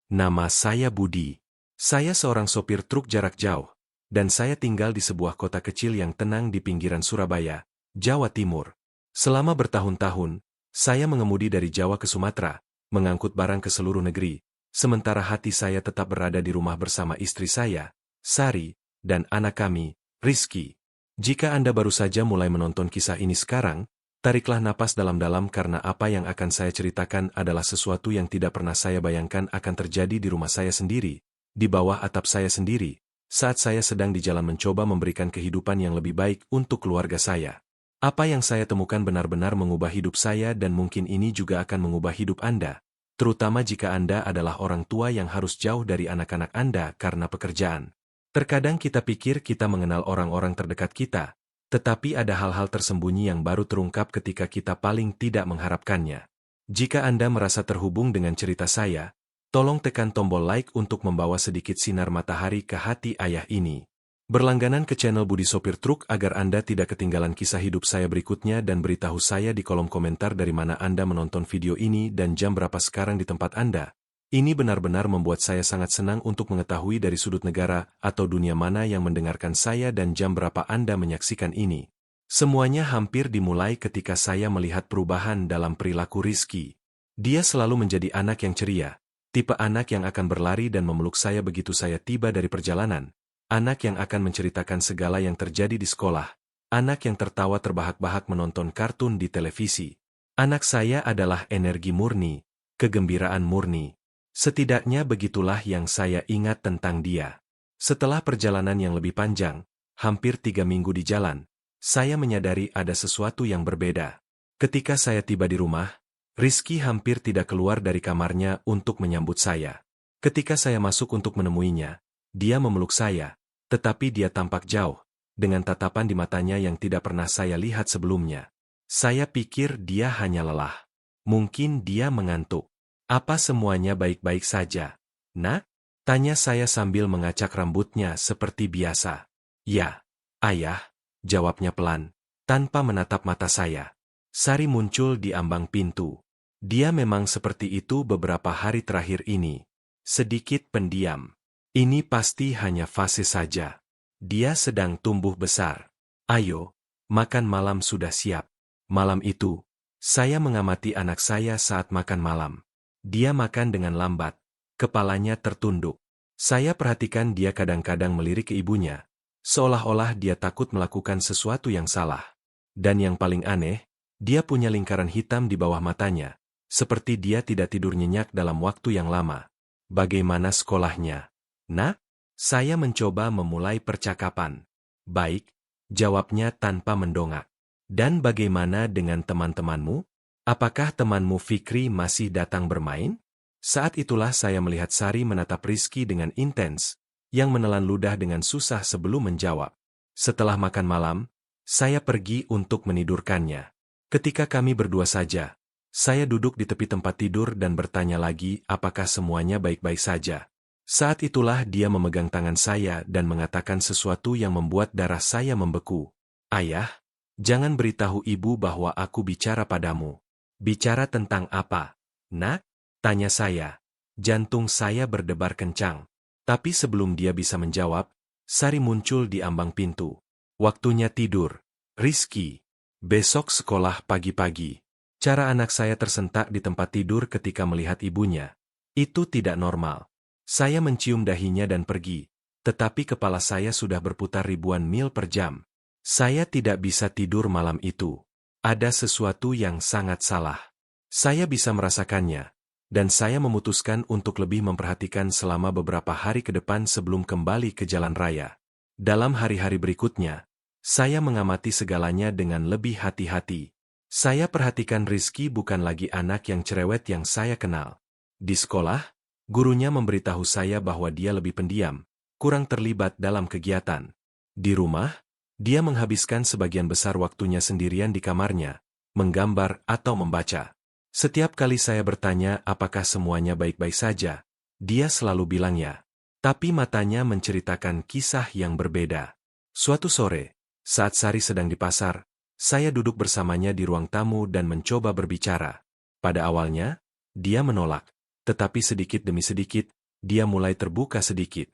Nama saya Budi. Saya seorang sopir truk jarak jauh, dan saya tinggal di sebuah kota kecil yang tenang di pinggiran Surabaya, Jawa Timur. Selama bertahun-tahun, saya mengemudi dari Jawa ke Sumatera, mengangkut barang ke seluruh negeri, sementara hati saya tetap berada di rumah bersama istri saya, Sari, dan anak kami, Rizky. Jika Anda baru saja mulai menonton kisah ini sekarang, tariklah napas dalam-dalam karena apa yang akan saya ceritakan adalah sesuatu yang tidak pernah saya bayangkan akan terjadi di rumah saya sendiri, di bawah atap saya sendiri, saat saya sedang di jalan mencoba memberikan kehidupan yang lebih baik untuk keluarga saya. Apa yang saya temukan benar-benar mengubah hidup saya dan mungkin ini juga akan mengubah hidup Anda, terutama jika Anda adalah orang tua yang harus jauh dari anak-anak Anda karena pekerjaan. Terkadang kita pikir kita mengenal orang-orang terdekat kita, tetapi ada hal-hal tersembunyi yang baru terungkap ketika kita paling tidak mengharapkannya. Jika Anda merasa terhubung dengan cerita saya, tolong tekan tombol like untuk membawa sedikit sinar matahari ke hati ayah ini. Berlangganan ke channel Budi Sopir Truk agar Anda tidak ketinggalan kisah hidup saya berikutnya dan beritahu saya di kolom komentar dari mana Anda menonton video ini dan jam berapa sekarang di tempat Anda. Ini benar-benar membuat saya sangat senang untuk mengetahui dari sudut negara atau dunia mana yang mendengarkan saya dan jam berapa Anda menyaksikan ini. Semuanya hampir dimulai ketika saya melihat perubahan dalam perilaku Rizky. Dia selalu menjadi anak yang ceria, tipe anak yang akan berlari dan memeluk saya begitu saya tiba dari perjalanan, anak yang akan menceritakan segala yang terjadi di sekolah, anak yang tertawa terbahak-bahak menonton kartun di televisi. Anak saya adalah energi murni, kegembiraan murni. Setidaknya begitulah yang saya ingat tentang dia. Setelah perjalanan yang lebih panjang, hampir 3 minggu di jalan, saya menyadari ada sesuatu yang berbeda. Ketika saya tiba di rumah, Rizky hampir tidak keluar dari kamarnya untuk menyambut saya. Ketika saya masuk untuk menemuinya, dia memeluk saya, tetapi dia tampak jauh, dengan tatapan di matanya yang tidak pernah saya lihat sebelumnya. Saya pikir dia hanya lelah. Mungkin dia mengantuk. Apa semuanya baik-baik saja, Nak? Tanya saya sambil mengacak rambutnya seperti biasa. Ya, Ayah, jawabnya pelan, tanpa menatap mata saya. Sari muncul di ambang pintu. Dia memang seperti itu beberapa hari terakhir ini. Sedikit pendiam. Ini pasti hanya fase saja. Dia sedang tumbuh besar. Ayo, makan malam sudah siap. Malam itu, saya mengamati anak saya saat makan malam. Dia makan dengan lambat, kepalanya tertunduk. Saya perhatikan dia kadang-kadang melirik ke ibunya, seolah-olah dia takut melakukan sesuatu yang salah. Dan yang paling aneh, dia punya lingkaran hitam di bawah matanya, seperti dia tidak tidur nyenyak dalam waktu yang lama. Bagaimana sekolahnya? Nak? Saya mencoba memulai percakapan. Baik, jawabnya tanpa mendongak. Dan bagaimana dengan teman-temanmu? Apakah temanmu Fikri masih datang bermain? Saat itulah saya melihat Sari menatap Rizky dengan intens, yang menelan ludah dengan susah sebelum menjawab. Setelah makan malam, saya pergi untuk menidurkannya. Ketika kami berdua saja, saya duduk di tepi tempat tidur dan bertanya lagi apakah semuanya baik-baik saja. Saat itulah dia memegang tangan saya dan mengatakan sesuatu yang membuat darah saya membeku. Ayah, jangan beritahu ibu bahwa aku bicara padamu. Bicara tentang apa, Nak? Tanya saya. Jantung saya berdebar kencang. Tapi sebelum dia bisa menjawab, Sari muncul di ambang pintu. Waktunya tidur. Rizky. Besok sekolah pagi-pagi. Cara anak saya tersentak di tempat tidur ketika melihat ibunya. Itu tidak normal. Saya mencium dahinya dan pergi. Tetapi kepala saya sudah berputar ribuan mil per jam. Saya tidak bisa tidur malam itu. Ada sesuatu yang sangat salah. Saya bisa merasakannya, dan saya memutuskan untuk lebih memperhatikan selama beberapa hari ke depan sebelum kembali ke jalan raya. Dalam hari-hari berikutnya, saya mengamati segalanya dengan lebih hati-hati. Saya perhatikan Rizky bukan lagi anak yang cerewet yang saya kenal. Di sekolah, gurunya memberitahu saya bahwa dia lebih pendiam, kurang terlibat dalam kegiatan. Di rumah, dia menghabiskan sebagian besar waktunya sendirian di kamarnya, menggambar atau membaca. Setiap kali saya bertanya apakah semuanya baik-baik saja, dia selalu bilang ya. Tapi matanya menceritakan kisah yang berbeda. Suatu sore, saat Sari sedang di pasar, saya duduk bersamanya di ruang tamu dan mencoba berbicara. Pada awalnya, dia menolak. tetapi sedikit demi sedikit, dia mulai terbuka sedikit.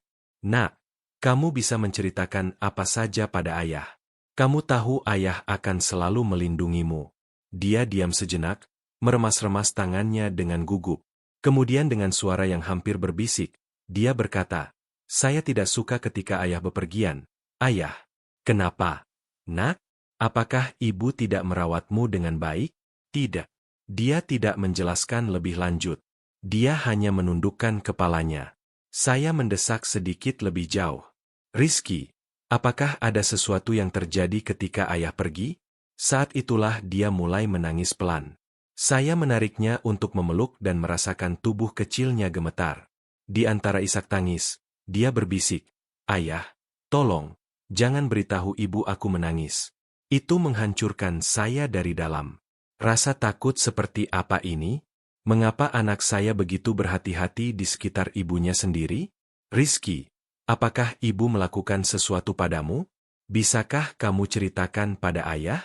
Nak, kamu bisa menceritakan apa saja pada ayah. Kamu tahu ayah akan selalu melindungimu. Dia diam sejenak, meremas-remas tangannya dengan gugup. Kemudian dengan suara yang hampir berbisik, dia berkata, "Saya tidak suka ketika ayah bepergian." "Ayah, kenapa?" "Nak, apakah ibu tidak merawatmu dengan baik?" "Tidak." Dia tidak menjelaskan lebih lanjut. Dia hanya menundukkan kepalanya. Saya mendesak sedikit lebih jauh. "Rizky, apakah ada sesuatu yang terjadi ketika ayah pergi?" Saat itulah dia mulai menangis pelan. Saya menariknya untuk memeluk dan merasakan tubuh kecilnya gemetar. Di antara isak tangis, dia berbisik, "Ayah, tolong, jangan beritahu ibu aku menangis." Itu menghancurkan saya dari dalam. Rasa takut seperti apa ini? Mengapa anak saya begitu berhati-hati di sekitar ibunya sendiri? "Rizky, apakah ibu melakukan sesuatu padamu? Bisakah kamu ceritakan pada ayah?"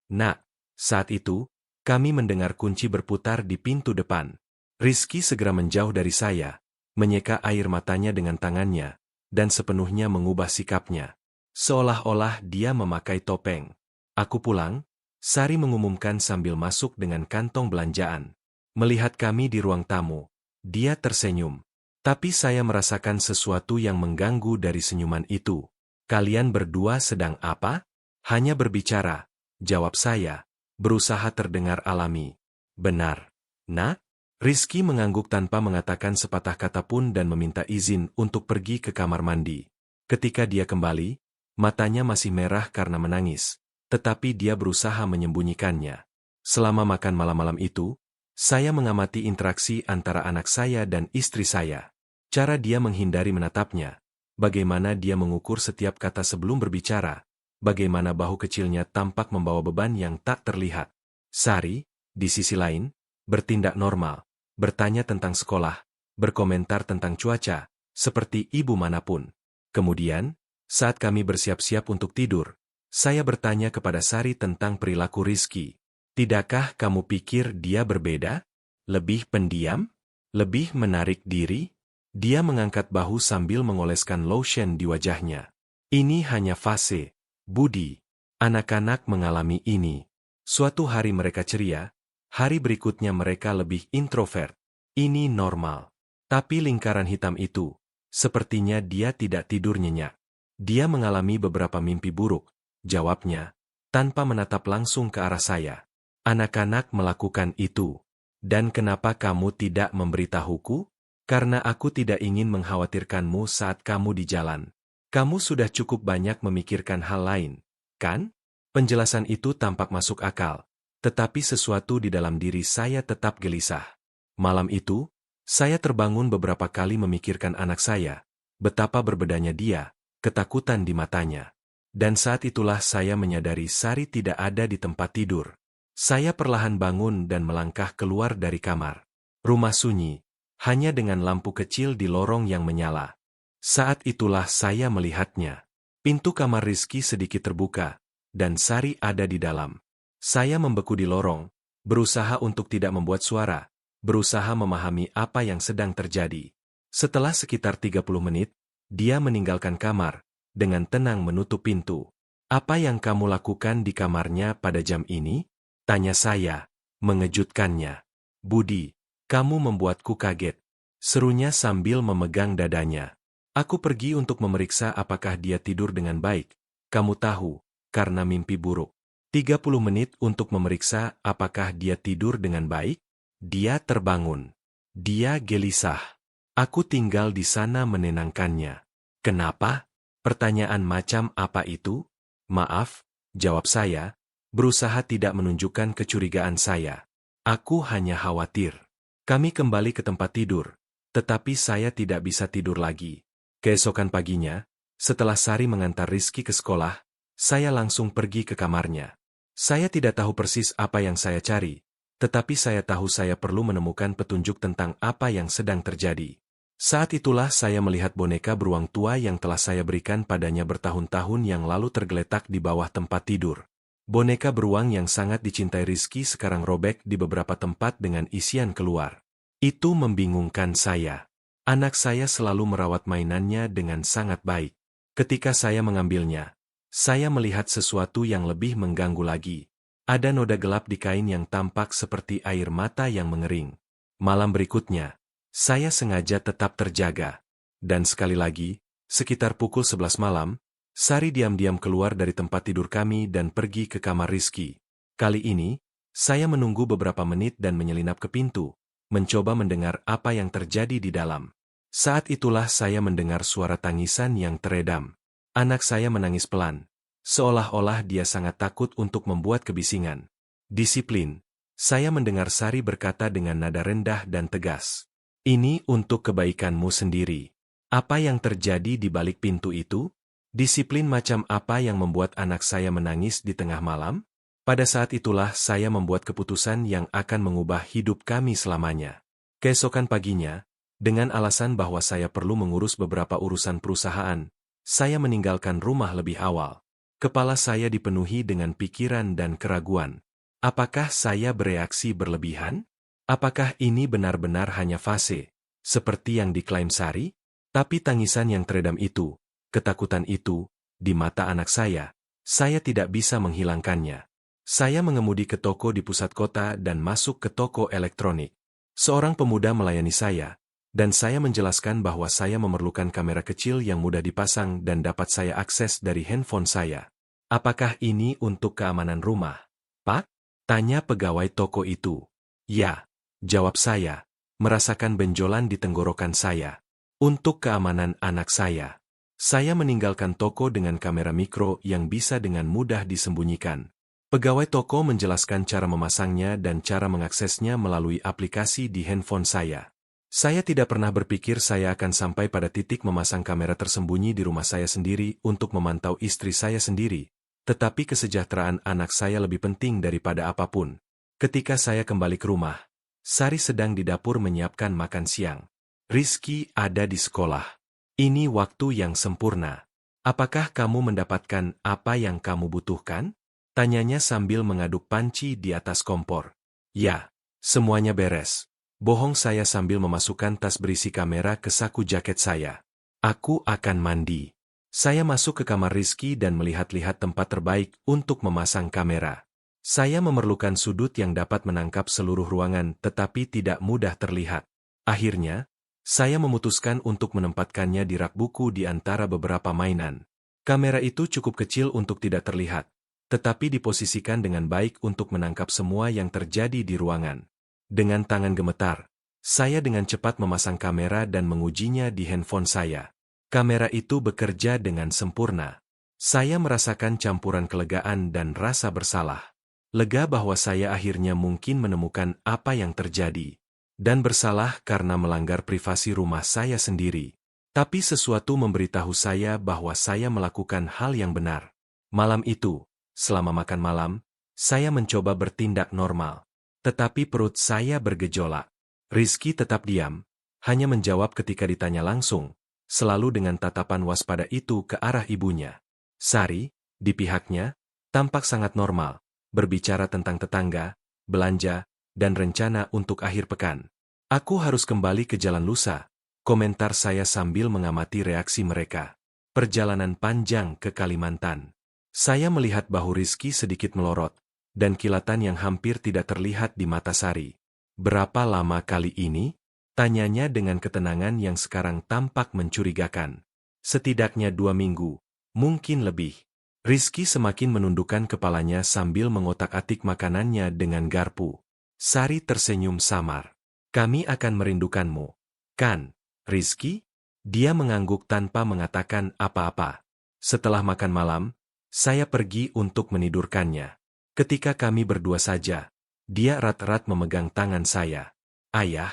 "Nak." Saat itu, kami mendengar kunci berputar di pintu depan. Rizky segera menjauh dari saya, menyeka air matanya dengan tangannya, dan sepenuhnya mengubah sikapnya. Seolah-olah dia memakai topeng. "Aku pulang," Sari mengumumkan sambil masuk dengan kantong belanjaan. Melihat kami di ruang tamu, dia tersenyum. Tapi saya merasakan sesuatu yang mengganggu dari senyuman itu. "Kalian berdua sedang apa?" "Hanya berbicara," jawab saya, berusaha terdengar alami. "Benar, Nak?" Rizky mengangguk tanpa mengatakan sepatah kata pun dan meminta izin untuk pergi ke kamar mandi. Ketika dia kembali, matanya masih merah karena menangis, tetapi dia berusaha menyembunyikannya. Selama makan malam-malam itu, saya mengamati interaksi antara anak saya dan istri saya. Cara dia menghindari menatapnya, bagaimana dia mengukur setiap kata sebelum berbicara, bagaimana bahu kecilnya tampak membawa beban yang tak terlihat. Sari, di sisi lain, bertindak normal, bertanya tentang sekolah, berkomentar tentang cuaca, seperti ibu manapun. Kemudian, saat kami bersiap-siap untuk tidur, saya bertanya kepada Sari tentang perilaku Rizky. "Tidakkah kamu pikir dia berbeda? Lebih pendiam? Lebih menarik diri?" Dia mengangkat bahu sambil mengoleskan lotion di wajahnya. "Ini hanya fase, Budi. Anak-anak mengalami ini. Suatu hari mereka ceria, hari berikutnya mereka lebih introvert. Ini normal." Tapi lingkaran hitam itu, sepertinya dia tidak tidur nyenyak. "Dia mengalami beberapa mimpi buruk," jawabnya, tanpa menatap langsung ke arah saya. "Anak-anak melakukan itu. Dan kenapa kamu tidak memberitahuku?" "Karena aku tidak ingin mengkhawatirkanmu saat kamu di jalan. Kamu sudah cukup banyak memikirkan hal lain, kan?" Penjelasan itu tampak masuk akal, tetapi sesuatu di dalam diri saya tetap gelisah. Malam itu, saya terbangun beberapa kali memikirkan anak saya, betapa berbedanya dia, ketakutan di matanya. Dan saat itulah saya menyadari Sari tidak ada di tempat tidur. Saya perlahan bangun dan melangkah keluar dari kamar. Rumah sunyi, hanya dengan lampu kecil di lorong yang menyala. Saat itulah saya melihatnya. Pintu kamar Rizky sedikit terbuka, dan Sari ada di dalam. Saya membeku di lorong, berusaha untuk tidak membuat suara, berusaha memahami apa yang sedang terjadi. Setelah sekitar 30 menit, dia meninggalkan kamar, dengan tenang menutup pintu. "Apa yang kamu lakukan di kamarnya pada jam ini?" tanya saya, mengejutkannya. "Budi, kamu membuatku kaget," serunya sambil memegang dadanya. "Aku pergi untuk memeriksa apakah dia tidur dengan baik. Kamu tahu, karena mimpi buruk." 30 menit untuk memeriksa apakah dia tidur dengan baik? Dia terbangun. Dia gelisah. Aku tinggal di sana menenangkannya. "Kenapa?" "Pertanyaan macam apa itu?" "Maaf," jawab saya, berusaha tidak menunjukkan kecurigaan saya. "Aku hanya khawatir." Kami kembali ke tempat tidur, tetapi saya tidak bisa tidur lagi. Keesokan paginya, setelah Sari mengantar Rizky ke sekolah, saya langsung pergi ke kamarnya. Saya tidak tahu persis apa yang saya cari, tetapi saya tahu saya perlu menemukan petunjuk tentang apa yang sedang terjadi. Saat itulah saya melihat boneka beruang tua yang telah saya berikan padanya bertahun-tahun yang lalu tergeletak di bawah tempat tidur. Boneka beruang yang sangat dicintai Rizky sekarang robek di beberapa tempat dengan isian keluar. Itu membingungkan saya. Anak saya selalu merawat mainannya dengan sangat baik. Ketika saya mengambilnya, saya melihat sesuatu yang lebih mengganggu lagi. Ada noda gelap di kain yang tampak seperti air mata yang mengering. Malam berikutnya, saya sengaja tetap terjaga. Dan sekali lagi, sekitar pukul 11 malam, Sari diam-diam keluar dari tempat tidur kami dan pergi ke kamar Rizky. Kali ini, saya menunggu beberapa menit dan menyelinap ke pintu, mencoba mendengar apa yang terjadi di dalam. Saat itulah saya mendengar suara tangisan yang teredam. Anak saya menangis pelan. Seolah-olah dia sangat takut untuk membuat kebisingan. Disiplin. Saya mendengar Sari berkata dengan nada rendah dan tegas. Ini untuk kebaikanmu sendiri. Apa yang terjadi di balik pintu itu? Disiplin macam apa yang membuat anak saya menangis di tengah malam? Pada saat itulah saya membuat keputusan yang akan mengubah hidup kami selamanya. Keesokan paginya, dengan alasan bahwa saya perlu mengurus beberapa urusan perusahaan, saya meninggalkan rumah lebih awal. Kepala saya dipenuhi dengan pikiran dan keraguan. Apakah saya bereaksi berlebihan? Apakah ini benar-benar hanya fase, seperti yang diklaim Sari? Tapi tangisan yang teredam itu, ketakutan itu, di mata anak saya tidak bisa menghilangkannya. Saya mengemudi ke toko di pusat kota dan masuk ke toko elektronik. Seorang pemuda melayani saya, dan saya menjelaskan bahwa saya memerlukan kamera kecil yang mudah dipasang dan dapat saya akses dari handphone saya. Apakah ini untuk keamanan rumah, Pak? Tanya pegawai toko itu. Ya, jawab saya, merasakan benjolan di tenggorokan saya. Untuk keamanan anak saya. Saya meninggalkan toko dengan kamera mikro yang bisa dengan mudah disembunyikan. Pegawai toko menjelaskan cara memasangnya dan cara mengaksesnya melalui aplikasi di handphone saya. Saya tidak pernah berpikir saya akan sampai pada titik memasang kamera tersembunyi di rumah saya sendiri untuk memantau istri saya sendiri. Tetapi kesejahteraan anak saya lebih penting daripada apapun. Ketika saya kembali ke rumah, Sari sedang di dapur menyiapkan makan siang. Rizky ada di sekolah. Ini waktu yang sempurna. Apakah kamu mendapatkan apa yang kamu butuhkan? Tanyanya sambil mengaduk panci di atas kompor. Ya, semuanya beres. Bohong saya sambil memasukkan tas berisi kamera ke saku jaket saya. Aku akan mandi. Saya masuk ke kamar Rizky dan melihat-lihat tempat terbaik untuk memasang kamera. Saya memerlukan sudut yang dapat menangkap seluruh ruangan tetapi tidak mudah terlihat. Akhirnya, saya memutuskan untuk menempatkannya di rak buku di antara beberapa mainan. Kamera itu cukup kecil untuk tidak terlihat, tetapi diposisikan dengan baik untuk menangkap semua yang terjadi di ruangan. Dengan tangan gemetar, saya dengan cepat memasang kamera dan mengujinya di handphone saya. Kamera itu bekerja dengan sempurna. Saya merasakan campuran kelegaan dan rasa bersalah. Lega bahwa saya akhirnya mungkin menemukan apa yang terjadi. Dan bersalah karena melanggar privasi rumah saya sendiri. Tapi sesuatu memberitahu saya bahwa saya melakukan hal yang benar. Malam itu, selama makan malam, saya mencoba bertindak normal. Tetapi perut saya bergejolak. Rizky tetap diam, hanya menjawab ketika ditanya langsung, selalu dengan tatapan waspada itu ke arah ibunya. Sari, di pihaknya, tampak sangat normal, berbicara tentang tetangga, belanja, dan rencana untuk akhir pekan. Aku harus kembali ke Jalan Lusa, komentar saya sambil mengamati reaksi mereka. Perjalanan panjang ke Kalimantan. Saya melihat bahu Rizky sedikit melorot, dan kilatan yang hampir tidak terlihat di mata Sari. Berapa lama kali ini? Tanyanya dengan ketenangan yang sekarang tampak mencurigakan. Setidaknya 2 minggu, mungkin lebih. Rizky semakin menundukkan kepalanya sambil mengotak-atik makanannya dengan garpu. Sari tersenyum samar. Kami akan merindukanmu. Kan, Rizky? Dia mengangguk tanpa mengatakan apa-apa. Setelah makan malam, saya pergi untuk menidurkannya. Ketika kami berdua saja, dia erat-erat memegang tangan saya. Ayah,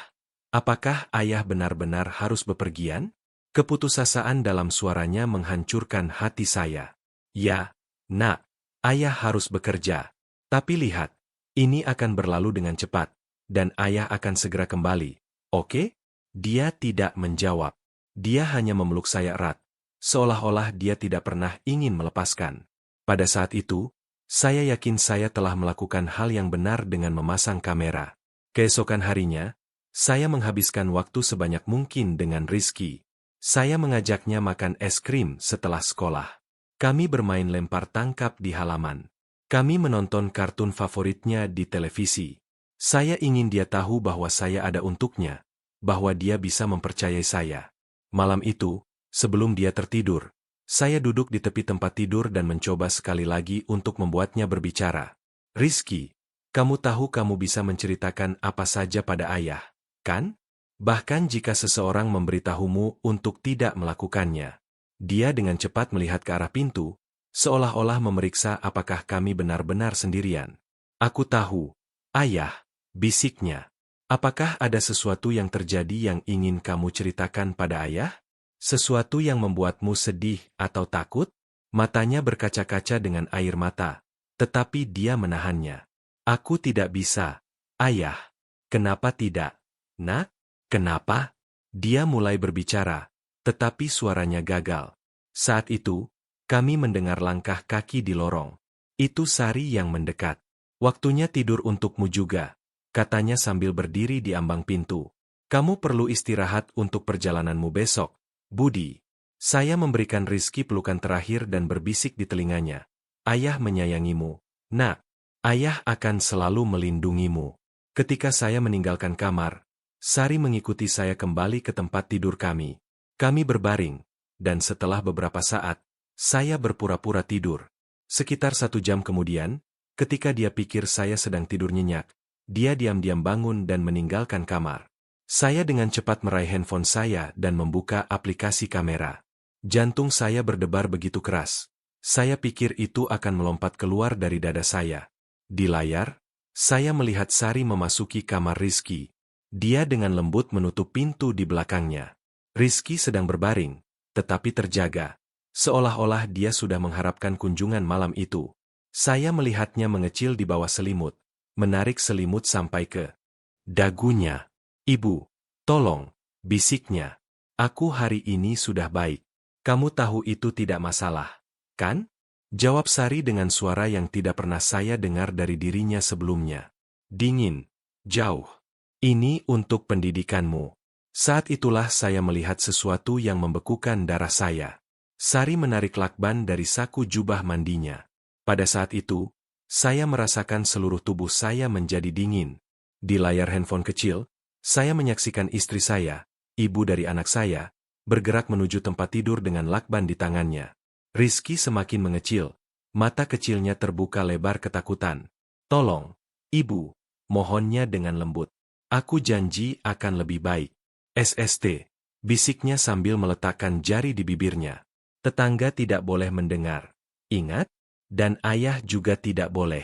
apakah ayah benar-benar harus bepergian? Keputusasaan dalam suaranya menghancurkan hati saya. Ya, nak, ayah harus bekerja. Tapi lihat, ini akan berlalu dengan cepat, dan ayah akan segera kembali, oke? Dia tidak menjawab. Dia hanya memeluk saya erat, seolah-olah dia tidak pernah ingin melepaskan. Pada saat itu, saya yakin saya telah melakukan hal yang benar dengan memasang kamera. Keesokan harinya, Saya menghabiskan waktu sebanyak mungkin dengan Rizky. Saya mengajaknya makan es krim setelah sekolah. Kami bermain lempar tangkap di halaman. Kami menonton kartun favoritnya di televisi. Saya ingin dia tahu bahwa saya ada untuknya, bahwa dia bisa mempercayai saya. Malam itu, sebelum dia tertidur, saya duduk di tepi tempat tidur dan mencoba sekali lagi untuk membuatnya berbicara. Rizky, kamu tahu kamu bisa menceritakan apa saja pada ayah, kan? Bahkan jika seseorang memberitahumu untuk tidak melakukannya. Dia dengan cepat melihat ke arah pintu, seolah-olah memeriksa apakah kami benar-benar sendirian. Aku tahu, ayah, bisiknya. Apakah ada sesuatu yang terjadi yang ingin kamu ceritakan pada ayah? Sesuatu yang membuatmu sedih atau takut? Matanya berkaca-kaca dengan air mata, tetapi dia menahannya. Aku tidak bisa. Ayah, kenapa tidak? Nak, kenapa? Dia mulai berbicara, tetapi suaranya gagal. Saat itu, kami mendengar langkah kaki di lorong. Itu Sari yang mendekat. Waktunya tidur untukmu juga, katanya sambil berdiri di ambang pintu. Kamu perlu istirahat untuk perjalananmu besok, Budi. Saya memberikan Rizky pelukan terakhir dan berbisik di telinganya. Ayah menyayangimu, nak. Ayah akan selalu melindungimu. Ketika saya meninggalkan kamar, Sari mengikuti saya kembali ke tempat tidur kami. Kami berbaring, dan setelah beberapa saat, saya berpura-pura tidur. Sekitar 1 jam kemudian, ketika dia pikir saya sedang tidur nyenyak, dia diam-diam bangun dan meninggalkan kamar. Saya dengan cepat meraih handphone saya dan membuka aplikasi kamera. Jantung saya berdebar begitu keras. Saya pikir itu akan melompat keluar dari dada saya. Di layar, saya melihat Sari memasuki kamar Rizky. Dia dengan lembut menutup pintu di belakangnya. Rizky sedang berbaring, tetapi terjaga. Seolah-olah dia sudah mengharapkan kunjungan malam itu. Saya melihatnya mengecil di bawah selimut, menarik selimut sampai ke dagunya. Ibu, tolong, bisiknya. Aku hari ini sudah baik. Kamu tahu itu tidak masalah, kan? Jawab Sari dengan suara yang tidak pernah saya dengar dari dirinya sebelumnya. Dingin, jauh. Ini untuk pendidikanmu. Saat itulah saya melihat sesuatu yang membekukan darah saya. Sari menarik lakban dari saku jubah mandinya. Pada saat itu, saya merasakan seluruh tubuh saya menjadi dingin. Di layar handphone kecil, saya menyaksikan istri saya, ibu dari anak saya, bergerak menuju tempat tidur dengan lakban di tangannya. Rizky semakin mengecil, mata kecilnya terbuka lebar ketakutan. Tolong, ibu, mohonnya dengan lembut. Aku janji akan lebih baik. SST, bisiknya sambil meletakkan jari di bibirnya. Tetangga tidak boleh mendengar. Ingat? Dan ayah juga tidak boleh.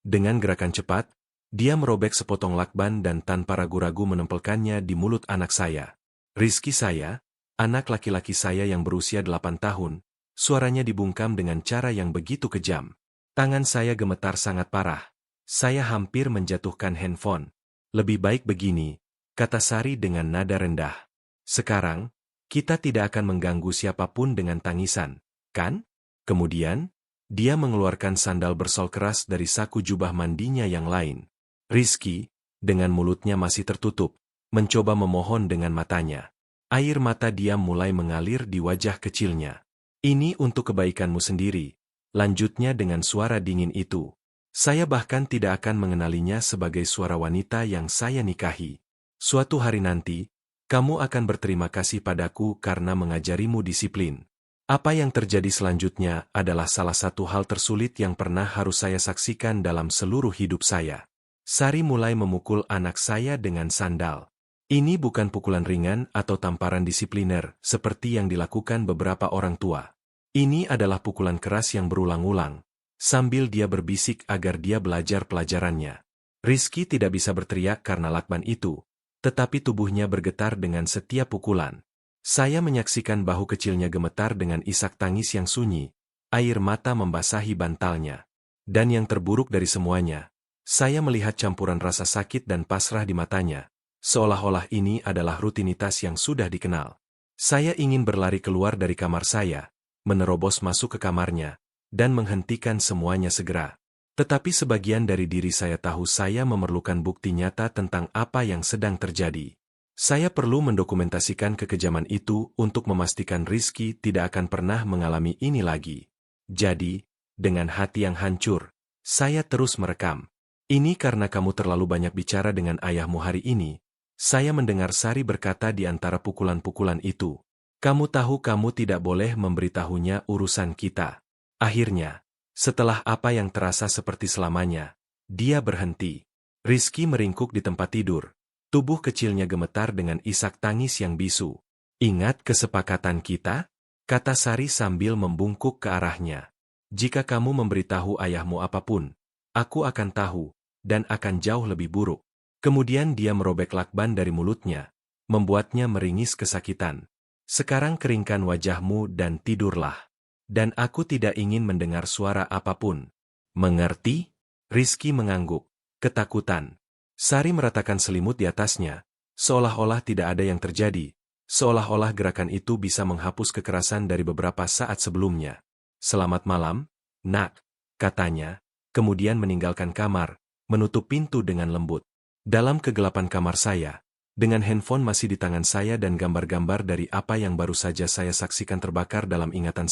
Dengan gerakan cepat, dia merobek sepotong lakban dan tanpa ragu-ragu menempelkannya di mulut anak saya. Rizky saya, anak laki-laki saya yang berusia 8 tahun, suaranya dibungkam dengan cara yang begitu kejam. Tangan saya gemetar sangat parah. Saya hampir menjatuhkan handphone. Lebih baik begini, kata Sari dengan nada rendah. Sekarang, kita tidak akan mengganggu siapapun dengan tangisan, kan? Kemudian, dia mengeluarkan sandal bersol keras dari saku jubah mandinya yang lain. Rizky, dengan mulutnya masih tertutup, mencoba memohon dengan matanya. Air mata dia mulai mengalir di wajah kecilnya. Ini untuk kebaikanmu sendiri, lanjutnya dengan suara dingin itu. Saya bahkan tidak akan mengenalinya sebagai suara wanita yang saya nikahi. Suatu hari nanti, kamu akan berterima kasih padaku karena mengajarimu disiplin. Apa yang terjadi selanjutnya adalah salah satu hal tersulit yang pernah harus saya saksikan dalam seluruh hidup saya. Sari mulai memukul anak saya dengan sandal. Ini bukan pukulan ringan atau tamparan disipliner seperti yang dilakukan beberapa orang tua. Ini adalah pukulan keras yang berulang-ulang, sambil dia berbisik agar dia belajar pelajarannya. Rizky tidak bisa berteriak karena lakban itu, tetapi tubuhnya bergetar dengan setiap pukulan. Saya menyaksikan bahu kecilnya gemetar dengan isak tangis yang sunyi, air mata membasahi bantalnya. Dan yang terburuk dari semuanya, saya melihat campuran rasa sakit dan pasrah di matanya, seolah-olah ini adalah rutinitas yang sudah dikenal. Saya ingin berlari keluar dari kamar saya, menerobos masuk ke kamarnya, dan menghentikan semuanya segera. Tetapi sebagian dari diri saya tahu saya memerlukan bukti nyata tentang apa yang sedang terjadi. Saya perlu mendokumentasikan kekejaman itu untuk memastikan Rizky tidak akan pernah mengalami ini lagi. Jadi, dengan hati yang hancur, saya terus merekam. Ini karena kamu terlalu banyak bicara dengan ayahmu hari ini. Saya mendengar Sari berkata di antara pukulan-pukulan itu. Kamu tahu kamu tidak boleh memberitahunya urusan kita. Akhirnya, setelah apa yang terasa seperti selamanya, dia berhenti. Rizky meringkuk di tempat tidur. Tubuh kecilnya gemetar dengan isak tangis yang bisu. Ingat kesepakatan kita? Kata Sari sambil membungkuk ke arahnya. Jika kamu memberitahu ayahmu apapun, aku akan tahu, dan akan jauh lebih buruk. Kemudian dia merobek lakban dari mulutnya, membuatnya meringis kesakitan. Sekarang keringkan wajahmu dan tidurlah. Dan aku tidak ingin mendengar suara apapun. Mengerti? Rizky mengangguk. Ketakutan. Sari meratakan selimut di atasnya, seolah-olah tidak ada yang terjadi, seolah-olah gerakan itu bisa menghapus kekerasan dari beberapa saat sebelumnya. Selamat malam, nak, katanya, kemudian meninggalkan kamar, menutup pintu dengan lembut. Dalam kegelapan kamar saya, dengan handphone masih di tangan saya dan gambar-gambar dari apa yang baru saja saya saksikan terbakar dalam ingatan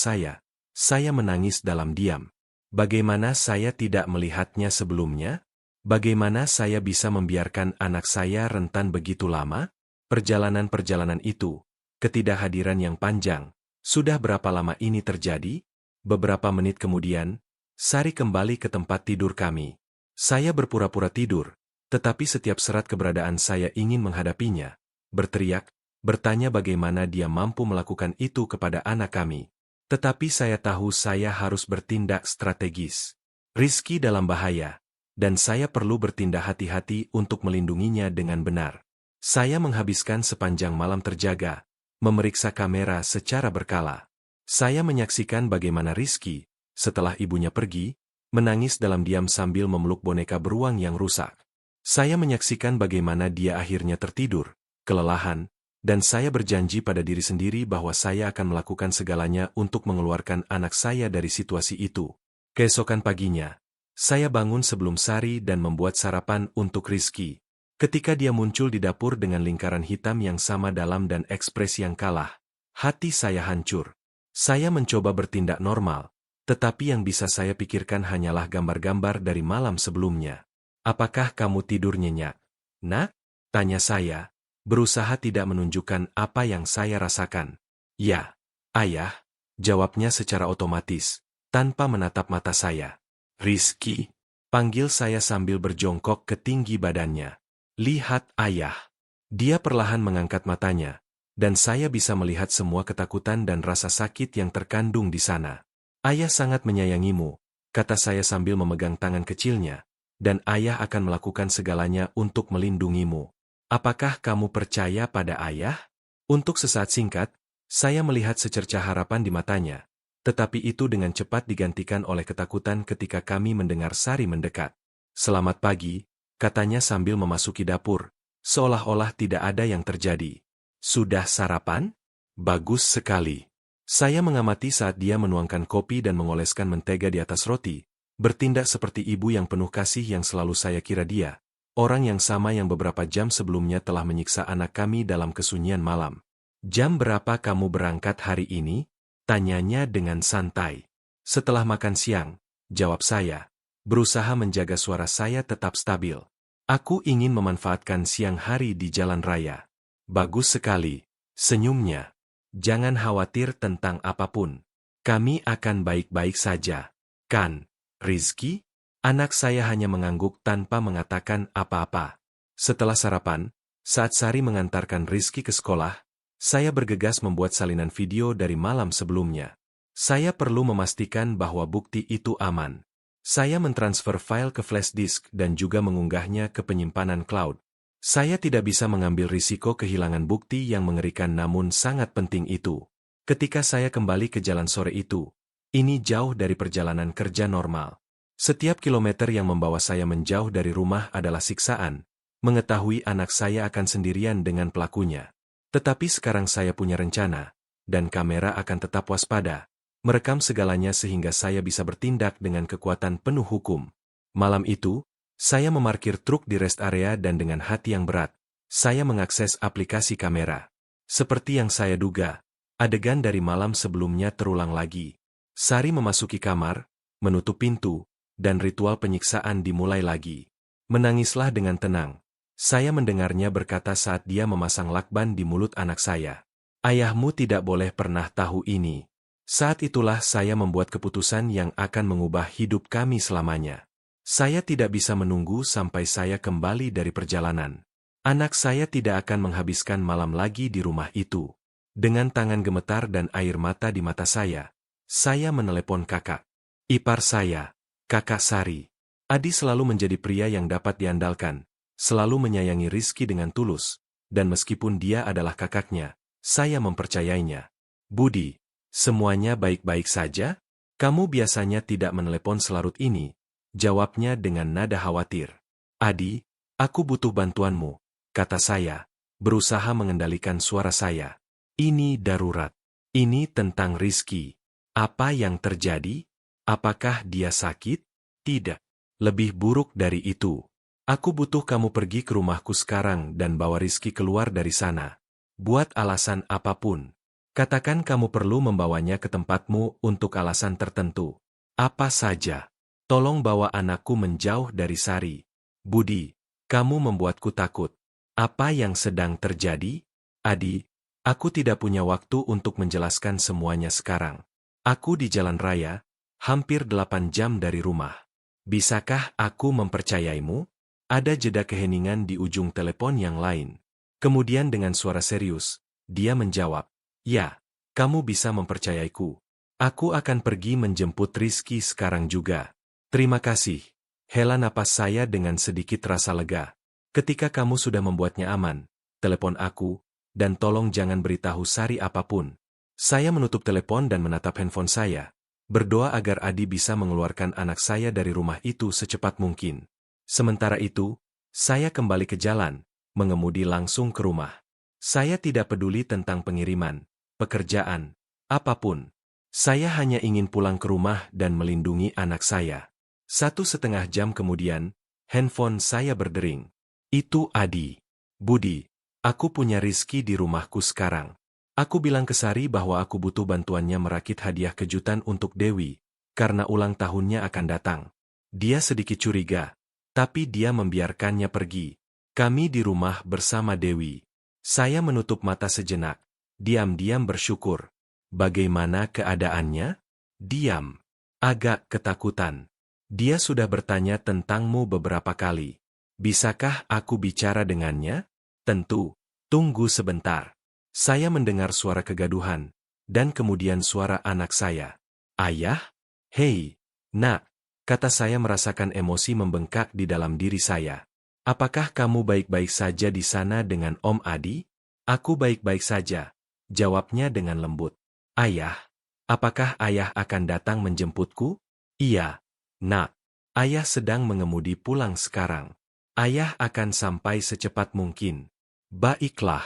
saya menangis dalam diam. Bagaimana saya tidak melihatnya sebelumnya? Bagaimana saya bisa membiarkan anak saya rentan begitu lama? Perjalanan-perjalanan itu, ketidakhadiran yang panjang, sudah berapa lama ini terjadi? Beberapa menit kemudian, Sari kembali ke tempat tidur kami. Saya berpura-pura tidur, tetapi setiap serat keberadaan saya ingin menghadapinya, berteriak, bertanya bagaimana dia mampu melakukan itu kepada anak kami. Tetapi saya tahu saya harus bertindak strategis. Rizky dalam bahaya, dan saya perlu bertindak hati-hati untuk melindunginya dengan benar. Saya menghabiskan sepanjang malam terjaga, memeriksa kamera secara berkala. Saya menyaksikan bagaimana Rizky, setelah ibunya pergi, menangis dalam diam sambil memeluk boneka beruang yang rusak. Saya menyaksikan bagaimana dia akhirnya tertidur, kelelahan, dan saya berjanji pada diri sendiri bahwa saya akan melakukan segalanya untuk mengeluarkan anak saya dari situasi itu. Keesokan paginya, saya bangun sebelum Sari dan membuat sarapan untuk Rizky. Ketika dia muncul di dapur dengan lingkaran hitam yang sama dalam dan ekspresi yang kalah, hati saya hancur. Saya mencoba bertindak normal, tetapi yang bisa saya pikirkan hanyalah gambar-gambar dari malam sebelumnya. Apakah kamu tidur nyenyak? Nak? Tanya saya, berusaha tidak menunjukkan apa yang saya rasakan. Ya, ayah, jawabnya secara otomatis, tanpa menatap mata saya. Rizky, panggil saya sambil berjongkok ke tinggi badannya. Lihat ayah. Dia perlahan mengangkat matanya, dan saya bisa melihat semua ketakutan dan rasa sakit yang terkandung di sana. Ayah sangat menyayangimu, kata saya sambil memegang tangan kecilnya, dan ayah akan melakukan segalanya untuk melindungimu. Apakah kamu percaya pada ayah? Untuk sesaat singkat, saya melihat secercah harapan di matanya, tetapi itu dengan cepat digantikan oleh ketakutan ketika kami mendengar Sari mendekat. Selamat pagi, katanya sambil memasuki dapur, seolah-olah tidak ada yang terjadi. Sudah sarapan? Bagus sekali. Saya mengamati saat dia menuangkan kopi dan mengoleskan mentega di atas roti, bertindak seperti ibu yang penuh kasih yang selalu saya kira dia. Orang yang sama yang beberapa jam sebelumnya telah menyiksa anak kami dalam kesunyian malam. Jam berapa kamu berangkat hari ini? Tanyanya dengan santai. Setelah makan siang, jawab saya, berusaha menjaga suara saya tetap stabil. Aku ingin memanfaatkan siang hari di jalan raya. Bagus sekali, senyumnya. Jangan khawatir tentang apapun. Kami akan baik-baik saja. Kan, Rizky? Anak saya hanya mengangguk tanpa mengatakan apa-apa. Setelah sarapan, saat Sari mengantarkan Rizky ke sekolah, saya bergegas membuat salinan video dari malam sebelumnya. Saya perlu memastikan bahwa bukti itu aman. Saya mentransfer file ke flash disk dan juga mengunggahnya ke penyimpanan cloud. Saya tidak bisa mengambil risiko kehilangan bukti yang mengerikan namun sangat penting itu. Ketika saya kembali ke jalan sore itu, ini jauh dari perjalanan kerja normal. Setiap kilometer yang membawa saya menjauh dari rumah adalah siksaan, mengetahui anak saya akan sendirian dengan pelakunya. Tetapi sekarang saya punya rencana, dan kamera akan tetap waspada, merekam segalanya sehingga saya bisa bertindak dengan kekuatan penuh hukum. Malam itu, saya memarkir truk di rest area dan dengan hati yang berat, saya mengakses aplikasi kamera. Seperti yang saya duga, adegan dari malam sebelumnya terulang lagi. Sari memasuki kamar, menutup pintu, dan ritual penyiksaan dimulai lagi. Menangislah dengan tenang. Saya mendengarnya berkata saat dia memasang lakban di mulut anak saya. Ayahmu tidak boleh pernah tahu ini. Saat itulah saya membuat keputusan yang akan mengubah hidup kami selamanya. Saya tidak bisa menunggu sampai saya kembali dari perjalanan. Anak saya tidak akan menghabiskan malam lagi di rumah itu. Dengan tangan gemetar dan air mata di mata saya menelepon kakak ipar saya, kakak Sari. Adi selalu menjadi pria yang dapat diandalkan, selalu menyayangi Rizky dengan tulus, dan meskipun dia adalah kakaknya, saya mempercayainya. Budi, semuanya baik-baik saja? Kamu biasanya tidak menelepon selarut ini, jawabnya dengan nada khawatir. Adi, aku butuh bantuanmu, kata saya, berusaha mengendalikan suara saya. Ini darurat. Ini tentang Rizky. Apa yang terjadi? Apakah dia sakit? Tidak. Lebih buruk dari itu. Aku butuh kamu pergi ke rumahku sekarang dan bawa Rizky keluar dari sana. Buat alasan apapun. Katakan kamu perlu membawanya ke tempatmu untuk alasan tertentu. Apa saja. Tolong bawa anakku menjauh dari Sari. Budi, kamu membuatku takut. Apa yang sedang terjadi? Adi, aku tidak punya waktu untuk menjelaskan semuanya sekarang. Aku di jalan raya, hampir 8 jam dari rumah. Bisakah aku mempercayaimu? Ada jeda keheningan di ujung telepon yang lain. Kemudian dengan suara serius, dia menjawab, ya, kamu bisa mempercayaiku. Aku akan pergi menjemput Rizky sekarang juga. Terima kasih. Hela napas saya dengan sedikit rasa lega. Ketika kamu sudah membuatnya aman, telepon aku, dan tolong jangan beritahu Sari apapun. Saya menutup telepon dan menatap handphone saya, berdoa agar Adi bisa mengeluarkan anak saya dari rumah itu secepat mungkin. Sementara itu, saya kembali ke jalan, mengemudi langsung ke rumah. Saya tidak peduli tentang pengiriman, pekerjaan, apapun. Saya hanya ingin pulang ke rumah dan melindungi anak saya. 1,5 jam kemudian, handphone saya berdering. Itu Adi. Budi, aku punya Rizky di rumahku sekarang. Aku bilang ke Sari bahwa aku butuh bantuannya merakit hadiah kejutan untuk Dewi, karena ulang tahunnya akan datang. Dia sedikit curiga, tapi dia membiarkannya pergi. Kami di rumah bersama Dewi. Saya menutup mata sejenak, diam-diam bersyukur. Bagaimana keadaannya? Diam. Agak ketakutan. Dia sudah bertanya tentangmu beberapa kali. Bisakah aku bicara dengannya? Tentu. Tunggu sebentar. Saya mendengar suara kegaduhan, dan kemudian suara anak saya. Ayah? Hei, nak, kata saya merasakan emosi membengkak di dalam diri saya. Apakah kamu baik-baik saja di sana dengan Om Adi? Aku baik-baik saja, jawabnya dengan lembut. Ayah, apakah ayah akan datang menjemputku? Iya, nak. Ayah sedang mengemudi pulang sekarang. Ayah akan sampai secepat mungkin. Baiklah,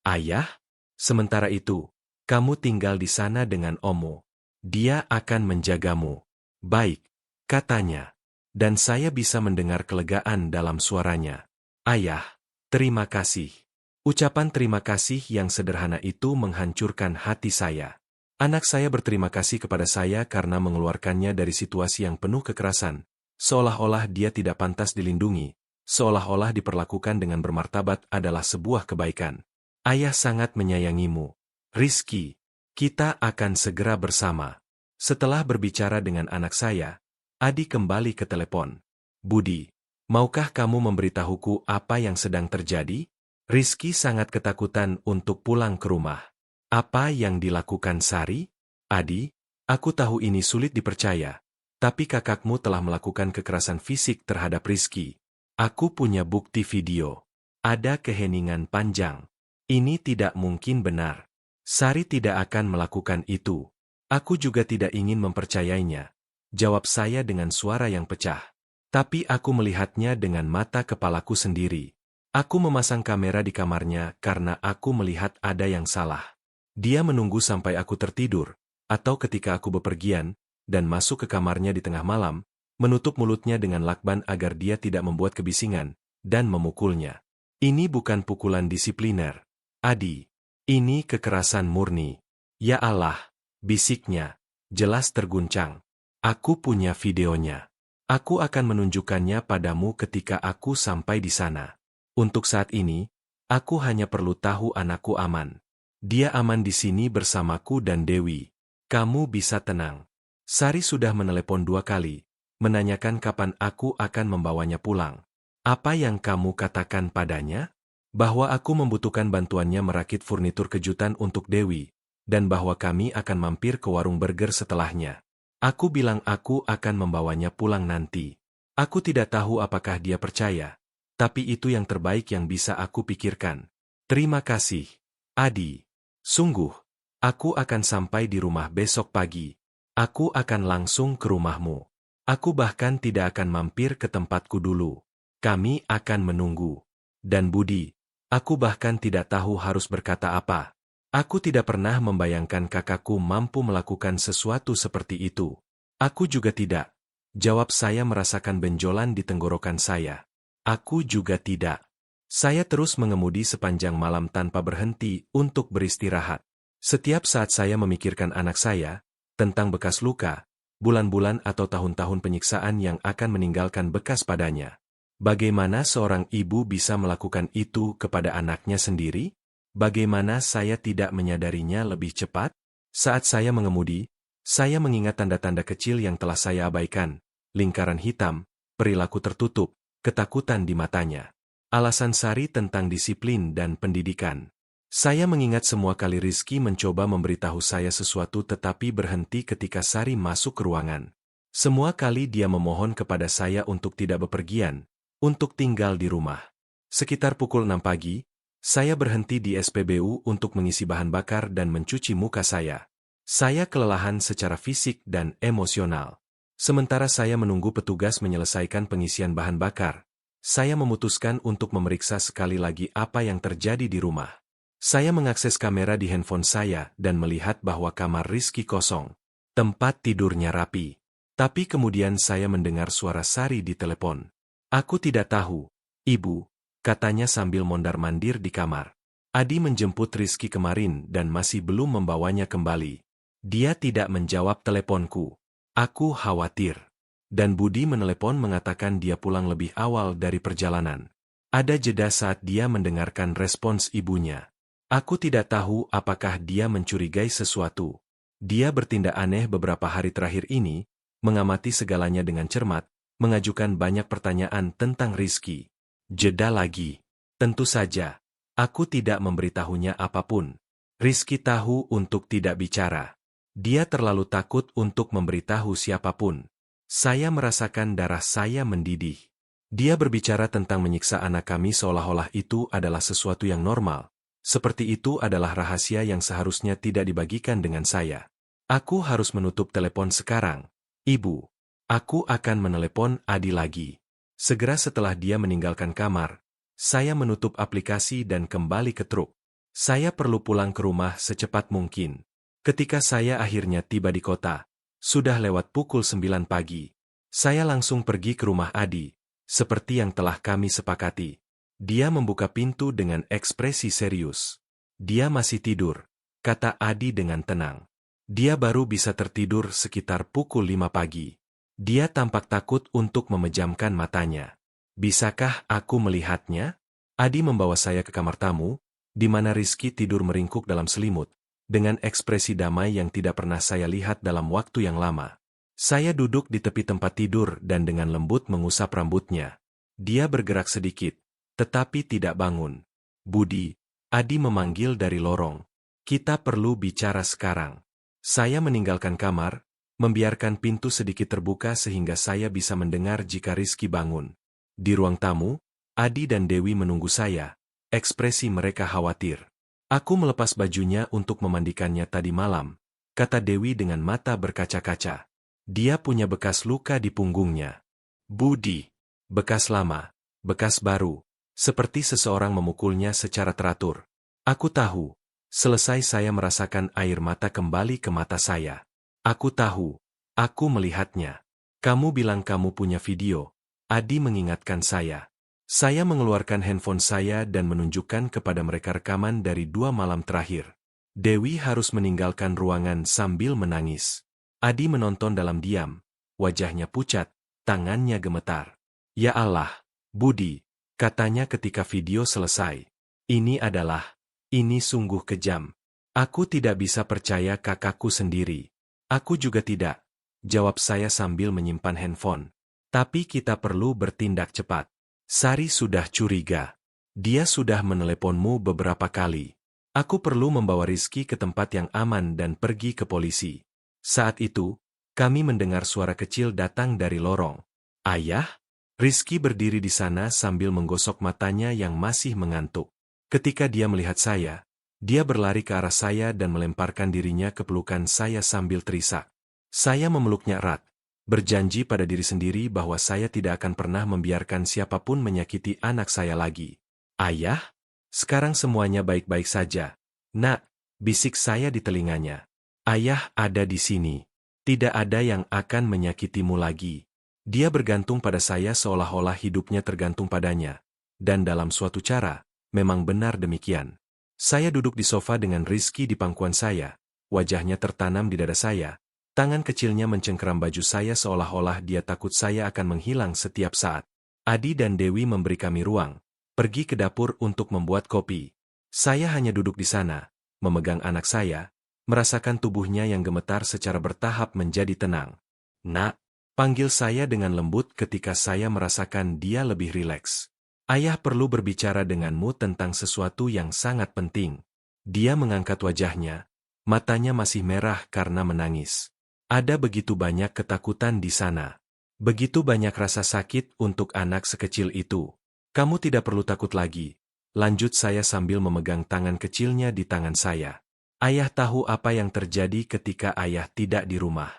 ayah. Sementara itu, kamu tinggal di sana dengan Omo. Dia akan menjagamu. Baik, katanya. Dan saya bisa mendengar kelegaan dalam suaranya. Ayah, terima kasih. Ucapan terima kasih yang sederhana itu menghancurkan hati saya. Anak saya berterima kasih kepada saya karena mengeluarkannya dari situasi yang penuh kekerasan, seolah-olah dia tidak pantas dilindungi, seolah-olah diperlakukan dengan bermartabat adalah sebuah kebaikan. Ayah sangat menyayangimu. Rizky, kita akan segera bersama. Setelah berbicara dengan anak saya, Adi kembali ke telepon. Budi, maukah kamu memberitahuku apa yang sedang terjadi? Rizky sangat ketakutan untuk pulang ke rumah. Apa yang dilakukan Sari? Adi, aku tahu ini sulit dipercaya, tapi kakakmu telah melakukan kekerasan fisik terhadap Rizky. Aku punya bukti video. Ada keheningan panjang. Ini tidak mungkin benar. Sari tidak akan melakukan itu. Aku juga tidak ingin mempercayainya. Jawab saya dengan suara yang pecah. Tapi aku melihatnya dengan mata kepalaku sendiri. Aku memasang kamera di kamarnya karena aku melihat ada yang salah. Dia menunggu sampai aku tertidur, atau ketika aku bepergian, dan masuk ke kamarnya di tengah malam, menutup mulutnya dengan lakban agar dia tidak membuat kebisingan, dan memukulnya. Ini bukan pukulan disipliner, Adi. Ini kekerasan murni. Ya Allah, bisiknya, jelas terguncang. Aku punya videonya. Aku akan menunjukkannya padamu ketika aku sampai di sana. Untuk saat ini, aku hanya perlu tahu anakku aman. Dia aman di sini bersamaku dan Dewi. Kamu bisa tenang. Sari sudah menelepon 2 kali, menanyakan kapan aku akan membawanya pulang. Apa yang kamu katakan padanya? Bahwa aku membutuhkan bantuannya merakit furnitur kejutan untuk Dewi, dan bahwa kami akan mampir ke warung burger setelahnya. Aku bilang aku akan membawanya pulang nanti. Aku tidak tahu apakah dia percaya, tapi itu yang terbaik yang bisa aku pikirkan. Terima kasih, Adi. Sungguh, aku akan sampai di rumah besok pagi. Aku akan langsung ke rumahmu. Aku bahkan tidak akan mampir ke tempatku dulu. Kami akan menunggu. Dan Budi, aku bahkan tidak tahu harus berkata apa. Aku tidak pernah membayangkan kakakku mampu melakukan sesuatu seperti itu. Aku juga tidak. Jawab saya merasakan benjolan di tenggorokan saya. Aku juga tidak. Saya terus mengemudi sepanjang malam tanpa berhenti untuk beristirahat. Setiap saat saya memikirkan anak saya, tentang bekas luka, bulan-bulan atau tahun-tahun penyiksaan yang akan meninggalkan bekas padanya. Bagaimana seorang ibu bisa melakukan itu kepada anaknya sendiri? Bagaimana saya tidak menyadarinya lebih cepat? Saat saya mengemudi, saya mengingat tanda-tanda kecil yang telah saya abaikan, lingkaran hitam, perilaku tertutup, ketakutan di matanya. Alasan Sari tentang disiplin dan pendidikan. Saya mengingat semua kali Rizky mencoba memberitahu saya sesuatu tetapi berhenti ketika Sari masuk ke ruangan. Semua kali dia memohon kepada saya untuk tidak bepergian, untuk tinggal di rumah. Sekitar pukul 6 pagi, saya berhenti di SPBU untuk mengisi bahan bakar dan mencuci muka saya. Saya kelelahan secara fisik dan emosional. Sementara saya menunggu petugas menyelesaikan pengisian bahan bakar, saya memutuskan untuk memeriksa sekali lagi apa yang terjadi di rumah. Saya mengakses kamera di handphone saya dan melihat bahwa kamar Rizky kosong. Tempat tidurnya rapi. Tapi kemudian saya mendengar suara Sari di telepon. Aku tidak tahu, Ibu, katanya sambil mondar-mandir di kamar. Adi menjemput Rizky kemarin dan masih belum membawanya kembali. Dia tidak menjawab teleponku. Aku khawatir. Dan Budi menelepon mengatakan dia pulang lebih awal dari perjalanan. Ada jeda saat dia mendengarkan respons ibunya. Aku tidak tahu apakah dia mencurigai sesuatu. Dia bertindak aneh beberapa hari terakhir ini, mengamati segalanya dengan cermat, mengajukan banyak pertanyaan tentang Rizky. Jeda lagi. Tentu saja, aku tidak memberitahunya apapun. Rizky tahu untuk tidak bicara. Dia terlalu takut untuk memberitahu siapapun. Saya merasakan darah saya mendidih. Dia berbicara tentang menyiksa anak kami seolah-olah itu adalah sesuatu yang normal. Seperti itu adalah rahasia yang seharusnya tidak dibagikan dengan saya. Aku harus menutup telepon sekarang. Ibu, aku akan menelepon Adi lagi. Segera setelah dia meninggalkan kamar, saya menutup aplikasi dan kembali ke truk. Saya perlu pulang ke rumah secepat mungkin. Ketika saya akhirnya tiba di kota, sudah lewat pukul 9 pagi. Saya langsung pergi ke rumah Adi, seperti yang telah kami sepakati. Dia membuka pintu dengan ekspresi serius. Dia masih tidur, kata Adi dengan tenang. Dia baru bisa tertidur sekitar pukul 5 pagi. Dia tampak takut untuk memejamkan matanya. Bisakah aku melihatnya? Adi membawa saya ke kamar tamu, di mana Rizky tidur meringkuk dalam selimut, dengan ekspresi damai yang tidak pernah saya lihat dalam waktu yang lama. Saya duduk di tepi tempat tidur dan dengan lembut mengusap rambutnya. Dia bergerak sedikit, tetapi tidak bangun. Budi, Adi memanggil dari lorong. Kita perlu bicara sekarang. Saya meninggalkan kamar, membiarkan pintu sedikit terbuka sehingga saya bisa mendengar jika Rizky bangun. Di ruang tamu, Adi dan Dewi menunggu saya. Ekspresi mereka khawatir. Aku melepas bajunya untuk memandikannya tadi malam, kata Dewi dengan mata berkaca-kaca. Dia punya bekas luka di punggungnya. Budi, bekas lama, bekas baru. Seperti seseorang memukulnya secara teratur. Aku tahu. Selesai saya merasakan air mata kembali ke mata saya. Aku tahu. Aku melihatnya. Kamu bilang kamu punya video. Adi mengingatkan saya. Saya mengeluarkan handphone saya dan menunjukkan kepada mereka rekaman dari 2 malam terakhir. Dewi harus meninggalkan ruangan sambil menangis. Adi menonton dalam diam. Wajahnya pucat, tangannya gemetar. Ya Allah, Budi, katanya ketika video selesai. Ini sungguh kejam. Aku tidak bisa percaya kakakku sendiri. Aku juga tidak, jawab saya sambil menyimpan handphone. Tapi kita perlu bertindak cepat. Sari sudah curiga. Dia sudah meneleponmu beberapa kali. Aku perlu membawa Rizky ke tempat yang aman dan pergi ke polisi. Saat itu, kami mendengar suara kecil datang dari lorong. Ayah? Rizky berdiri di sana sambil menggosok matanya yang masih mengantuk. Ketika dia melihat saya, dia berlari ke arah saya dan melemparkan dirinya ke pelukan saya sambil terisak. Saya memeluknya erat, berjanji pada diri sendiri bahwa saya tidak akan pernah membiarkan siapapun menyakiti anak saya lagi. Ayah? Sekarang semuanya baik-baik saja. Nak, bisik saya di telinganya. Ayah ada di sini. Tidak ada yang akan menyakitimu lagi. Dia bergantung pada saya seolah-olah hidupnya tergantung padanya. Dan dalam suatu cara, memang benar demikian. Saya duduk di sofa dengan Rizky di pangkuan saya. Wajahnya tertanam di dada saya. Tangan kecilnya mencengkeram baju saya seolah-olah dia takut saya akan menghilang setiap saat. Adi dan Dewi memberi kami ruang. Pergi ke dapur untuk membuat kopi. Saya hanya duduk di sana, memegang anak saya, merasakan tubuhnya yang gemetar secara bertahap menjadi tenang. Nak, panggil saya dengan lembut ketika saya merasakan dia lebih rileks. Ayah perlu berbicara denganmu tentang sesuatu yang sangat penting. Dia mengangkat wajahnya, matanya masih merah karena menangis. Ada begitu banyak ketakutan di sana. Begitu banyak rasa sakit untuk anak sekecil itu. Kamu tidak perlu takut lagi, lanjut saya sambil memegang tangan kecilnya di tangan saya. Ayah tahu apa yang terjadi ketika ayah tidak di rumah.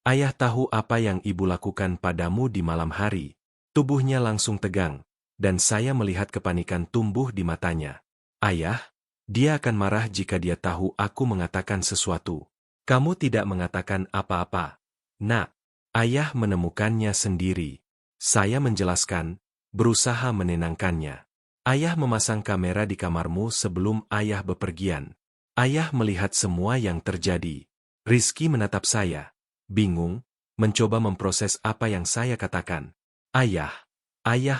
Ayah tahu apa yang ibu lakukan padamu di malam hari. Tubuhnya langsung tegang, dan saya melihat kepanikan tumbuh di matanya. Ayah, dia akan marah jika dia tahu aku mengatakan sesuatu. Kamu tidak mengatakan apa-apa. Nak, ayah menemukannya sendiri. Saya menjelaskan, berusaha menenangkannya. Ayah memasang kamera di kamarmu sebelum ayah bepergian. Ayah melihat semua yang terjadi. Rizky menatap saya, bingung, mencoba memproses apa yang saya katakan. Ayah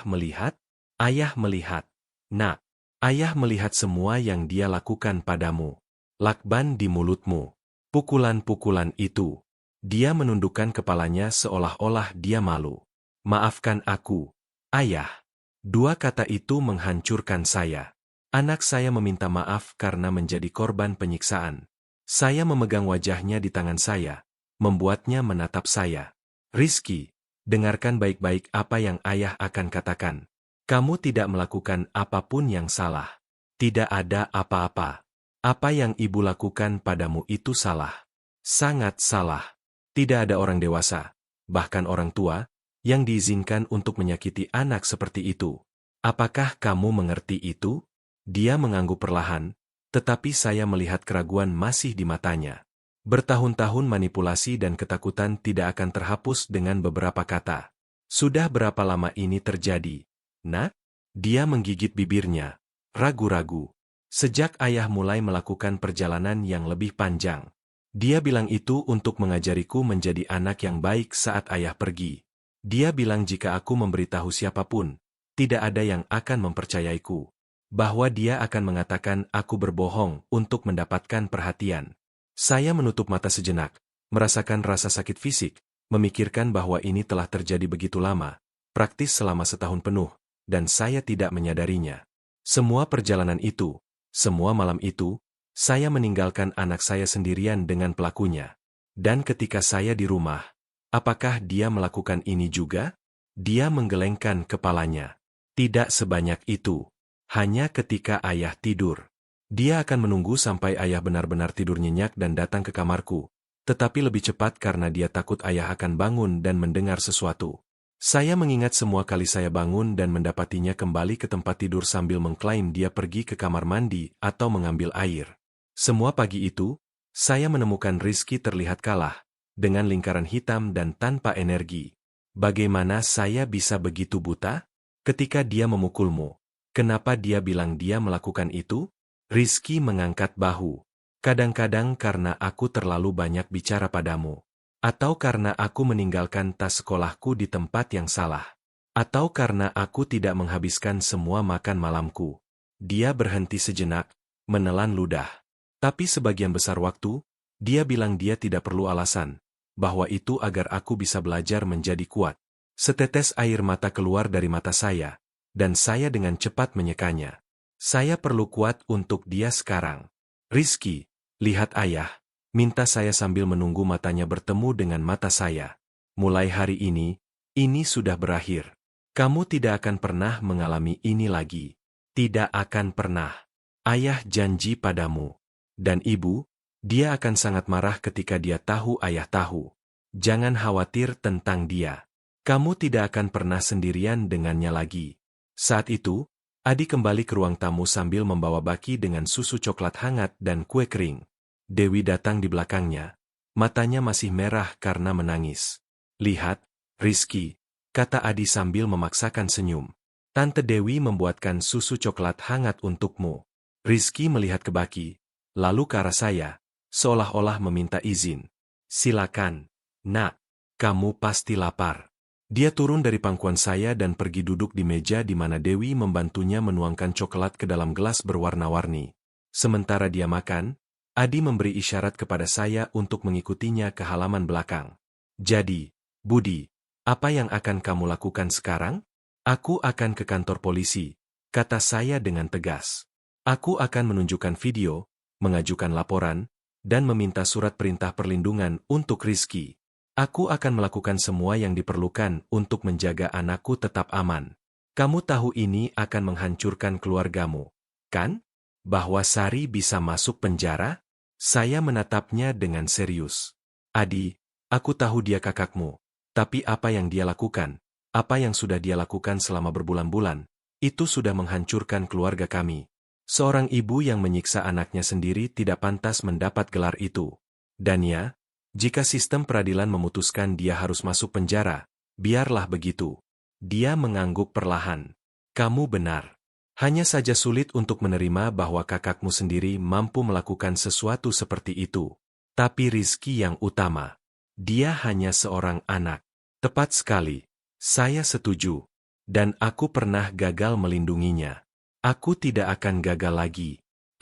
melihat? Ayah melihat. Nak, ayah melihat semua yang dia lakukan padamu. Lakban di mulutmu. Pukulan-pukulan itu. Dia menundukkan kepalanya seolah-olah dia malu. Maafkan aku, ayah. 2 kata itu menghancurkan saya. Anak saya meminta maaf karena menjadi korban penyiksaan. Saya memegang wajahnya di tangan saya, membuatnya menatap saya. Rizky, dengarkan baik-baik apa yang ayah akan katakan. Kamu tidak melakukan apapun yang salah. Tidak ada apa-apa. Apa yang ibu lakukan padamu itu salah. Sangat salah. Tidak ada orang dewasa, bahkan orang tua, yang diizinkan untuk menyakiti anak seperti itu. Apakah kamu mengerti itu? Dia mengangguk perlahan, tetapi saya melihat keraguan masih di matanya. Bertahun-tahun manipulasi dan ketakutan tidak akan terhapus dengan beberapa kata. Sudah berapa lama ini terjadi? Nak? Dia menggigit bibirnya, ragu-ragu. Sejak ayah mulai melakukan perjalanan yang lebih panjang. Dia bilang itu untuk mengajariku menjadi anak yang baik saat ayah pergi. Dia bilang jika aku memberitahu siapapun, tidak ada yang akan mempercayaiku. Bahwa dia akan mengatakan aku berbohong untuk mendapatkan perhatian. Saya menutup mata sejenak, merasakan rasa sakit fisik, memikirkan bahwa ini telah terjadi begitu lama, praktis selama setahun penuh, dan saya tidak menyadarinya. Semua perjalanan itu, semua malam itu, saya meninggalkan anak saya sendirian dengan pelakunya. Dan ketika saya di rumah, apakah dia melakukan ini juga? Dia menggelengkan kepalanya. Tidak sebanyak itu. Hanya ketika ayah tidur. Dia akan menunggu sampai ayah benar-benar tidur nyenyak dan datang ke kamarku. Tetapi lebih cepat karena dia takut ayah akan bangun dan mendengar sesuatu. Saya mengingat semua kali saya bangun dan mendapatinya kembali ke tempat tidur sambil mengklaim dia pergi ke kamar mandi atau mengambil air. Semua pagi itu, saya menemukan Rizky terlihat kalah, dengan lingkaran hitam dan tanpa energi. Bagaimana saya bisa begitu buta? Ketika dia memukulmu, kenapa dia bilang dia melakukan itu? Rizky mengangkat bahu. Kadang-kadang karena aku terlalu banyak bicara padamu. Atau karena aku meninggalkan tas sekolahku di tempat yang salah. Atau karena aku tidak menghabiskan semua makan malamku. Dia berhenti sejenak, menelan ludah. Tapi sebagian besar waktu, dia bilang dia tidak perlu alasan, bahwa itu agar aku bisa belajar menjadi kuat. Setetes air mata keluar dari mata saya, dan saya dengan cepat menyekanya. Saya perlu kuat untuk dia sekarang. Rizky, lihat ayah, minta saya sambil menunggu matanya bertemu dengan mata saya. Mulai hari ini sudah berakhir. Kamu tidak akan pernah mengalami ini lagi. Tidak akan pernah. Ayah janji padamu. Dan ibu, dia akan sangat marah ketika dia tahu ayah tahu. Jangan khawatir tentang dia. Kamu tidak akan pernah sendirian dengannya lagi. Saat itu, Adi kembali ke ruang tamu sambil membawa baki dengan susu coklat hangat dan kue kering. Dewi datang di belakangnya. Matanya masih merah karena menangis. Lihat, Rizky, kata Adi sambil memaksakan senyum. Tante Dewi membuatkan susu coklat hangat untukmu. Rizky melihat ke Baki, lalu ke arah saya, seolah-olah meminta izin. Silakan, nak, kamu pasti lapar. Dia turun dari pangkuan saya dan pergi duduk di meja di mana Dewi membantunya menuangkan coklat ke dalam gelas berwarna-warni. Sementara dia makan, Adi memberi isyarat kepada saya untuk mengikutinya ke halaman belakang. Jadi, Budi, apa yang akan kamu lakukan sekarang? Aku akan ke kantor polisi, kata saya dengan tegas. Aku akan menunjukkan video, mengajukan laporan, dan meminta surat perintah perlindungan untuk Rizky. Aku akan melakukan semua yang diperlukan untuk menjaga anakku tetap aman. Kamu tahu ini akan menghancurkan keluargamu, kan? Bahwa Sari bisa masuk penjara? Saya menatapnya dengan serius. Adi, aku tahu dia kakakmu, tapi apa yang dia lakukan, apa yang sudah dia lakukan selama berbulan-bulan, itu sudah menghancurkan keluarga kami. Seorang ibu yang menyiksa anaknya sendiri tidak pantas mendapat gelar itu. Dan ya, jika sistem peradilan memutuskan dia harus masuk penjara, biarlah begitu. Dia mengangguk perlahan. Kamu benar. Hanya saja sulit untuk menerima bahwa kakakmu sendiri mampu melakukan sesuatu seperti itu. Tapi Rizky yang utama. Dia hanya seorang anak. Tepat sekali. Saya setuju. Dan aku pernah gagal melindunginya. Aku tidak akan gagal lagi.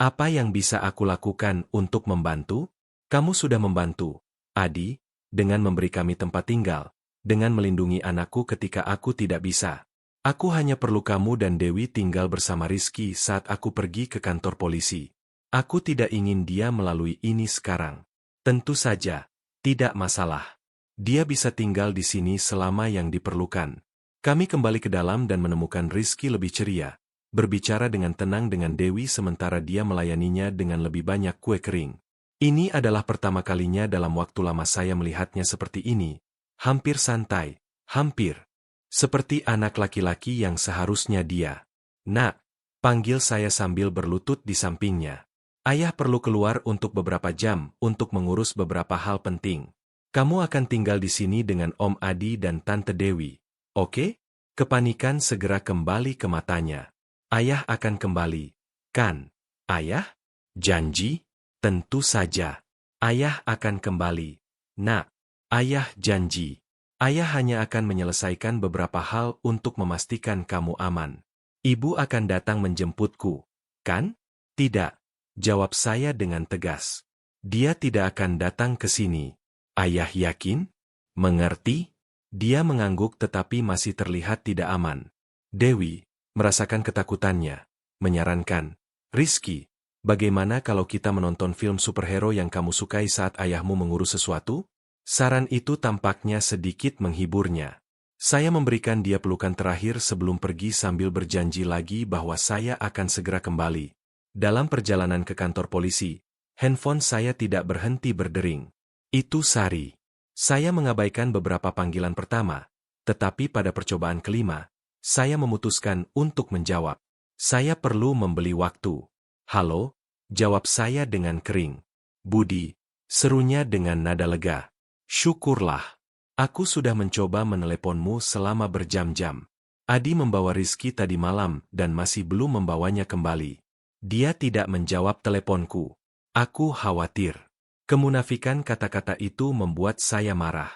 Apa yang bisa aku lakukan untuk membantu? Kamu sudah membantu, Adi, dengan memberi kami tempat tinggal, dengan melindungi anakku ketika aku tidak bisa. Aku hanya perlu kamu dan Dewi tinggal bersama Rizky saat aku pergi ke kantor polisi. Aku tidak ingin dia melalui ini sekarang. Tentu saja, tidak masalah. Dia bisa tinggal di sini selama yang diperlukan. Kami kembali ke dalam dan menemukan Rizky lebih ceria, berbicara dengan tenang dengan Dewi sementara dia melayaninya dengan lebih banyak kue kering. Ini adalah pertama kalinya dalam waktu lama saya melihatnya seperti ini. Hampir santai, hampir. Seperti anak laki-laki yang seharusnya dia. Nak, panggil saya sambil berlutut di sampingnya. Ayah perlu keluar untuk beberapa jam untuk mengurus beberapa hal penting. Kamu akan tinggal di sini dengan Om Adi dan Tante Dewi. Oke? Kepanikan segera kembali ke matanya. Ayah akan kembali. Kan? Ayah? Janji? Tentu saja. Ayah akan kembali. Nak, ayah janji. Ayah hanya akan menyelesaikan beberapa hal untuk memastikan kamu aman. Ibu akan datang menjemputku. Kan? Tidak. Jawab saya dengan tegas. Dia tidak akan datang ke sini. Ayah yakin? Mengerti? Dia mengangguk tetapi masih terlihat tidak aman. Dewi merasakan ketakutannya, menyarankan, Rizky, bagaimana kalau kita menonton film superhero yang kamu sukai saat ayahmu mengurus sesuatu? Saran itu tampaknya sedikit menghiburnya. Saya memberikan dia pelukan terakhir sebelum pergi sambil berjanji lagi bahwa saya akan segera kembali. Dalam perjalanan ke kantor polisi, handphone saya tidak berhenti berdering. Itu Sari. Saya mengabaikan beberapa panggilan pertama, tetapi pada percobaan kelima, saya memutuskan untuk menjawab. Saya perlu membeli waktu. Halo, jawab saya dengan kering. Budi, serunya dengan nada lega. Syukurlah. Aku sudah mencoba meneleponmu selama berjam-jam. Adi membawa Rizky tadi malam dan masih belum membawanya kembali. Dia tidak menjawab teleponku. Aku khawatir. Kemunafikan kata-kata itu membuat saya marah.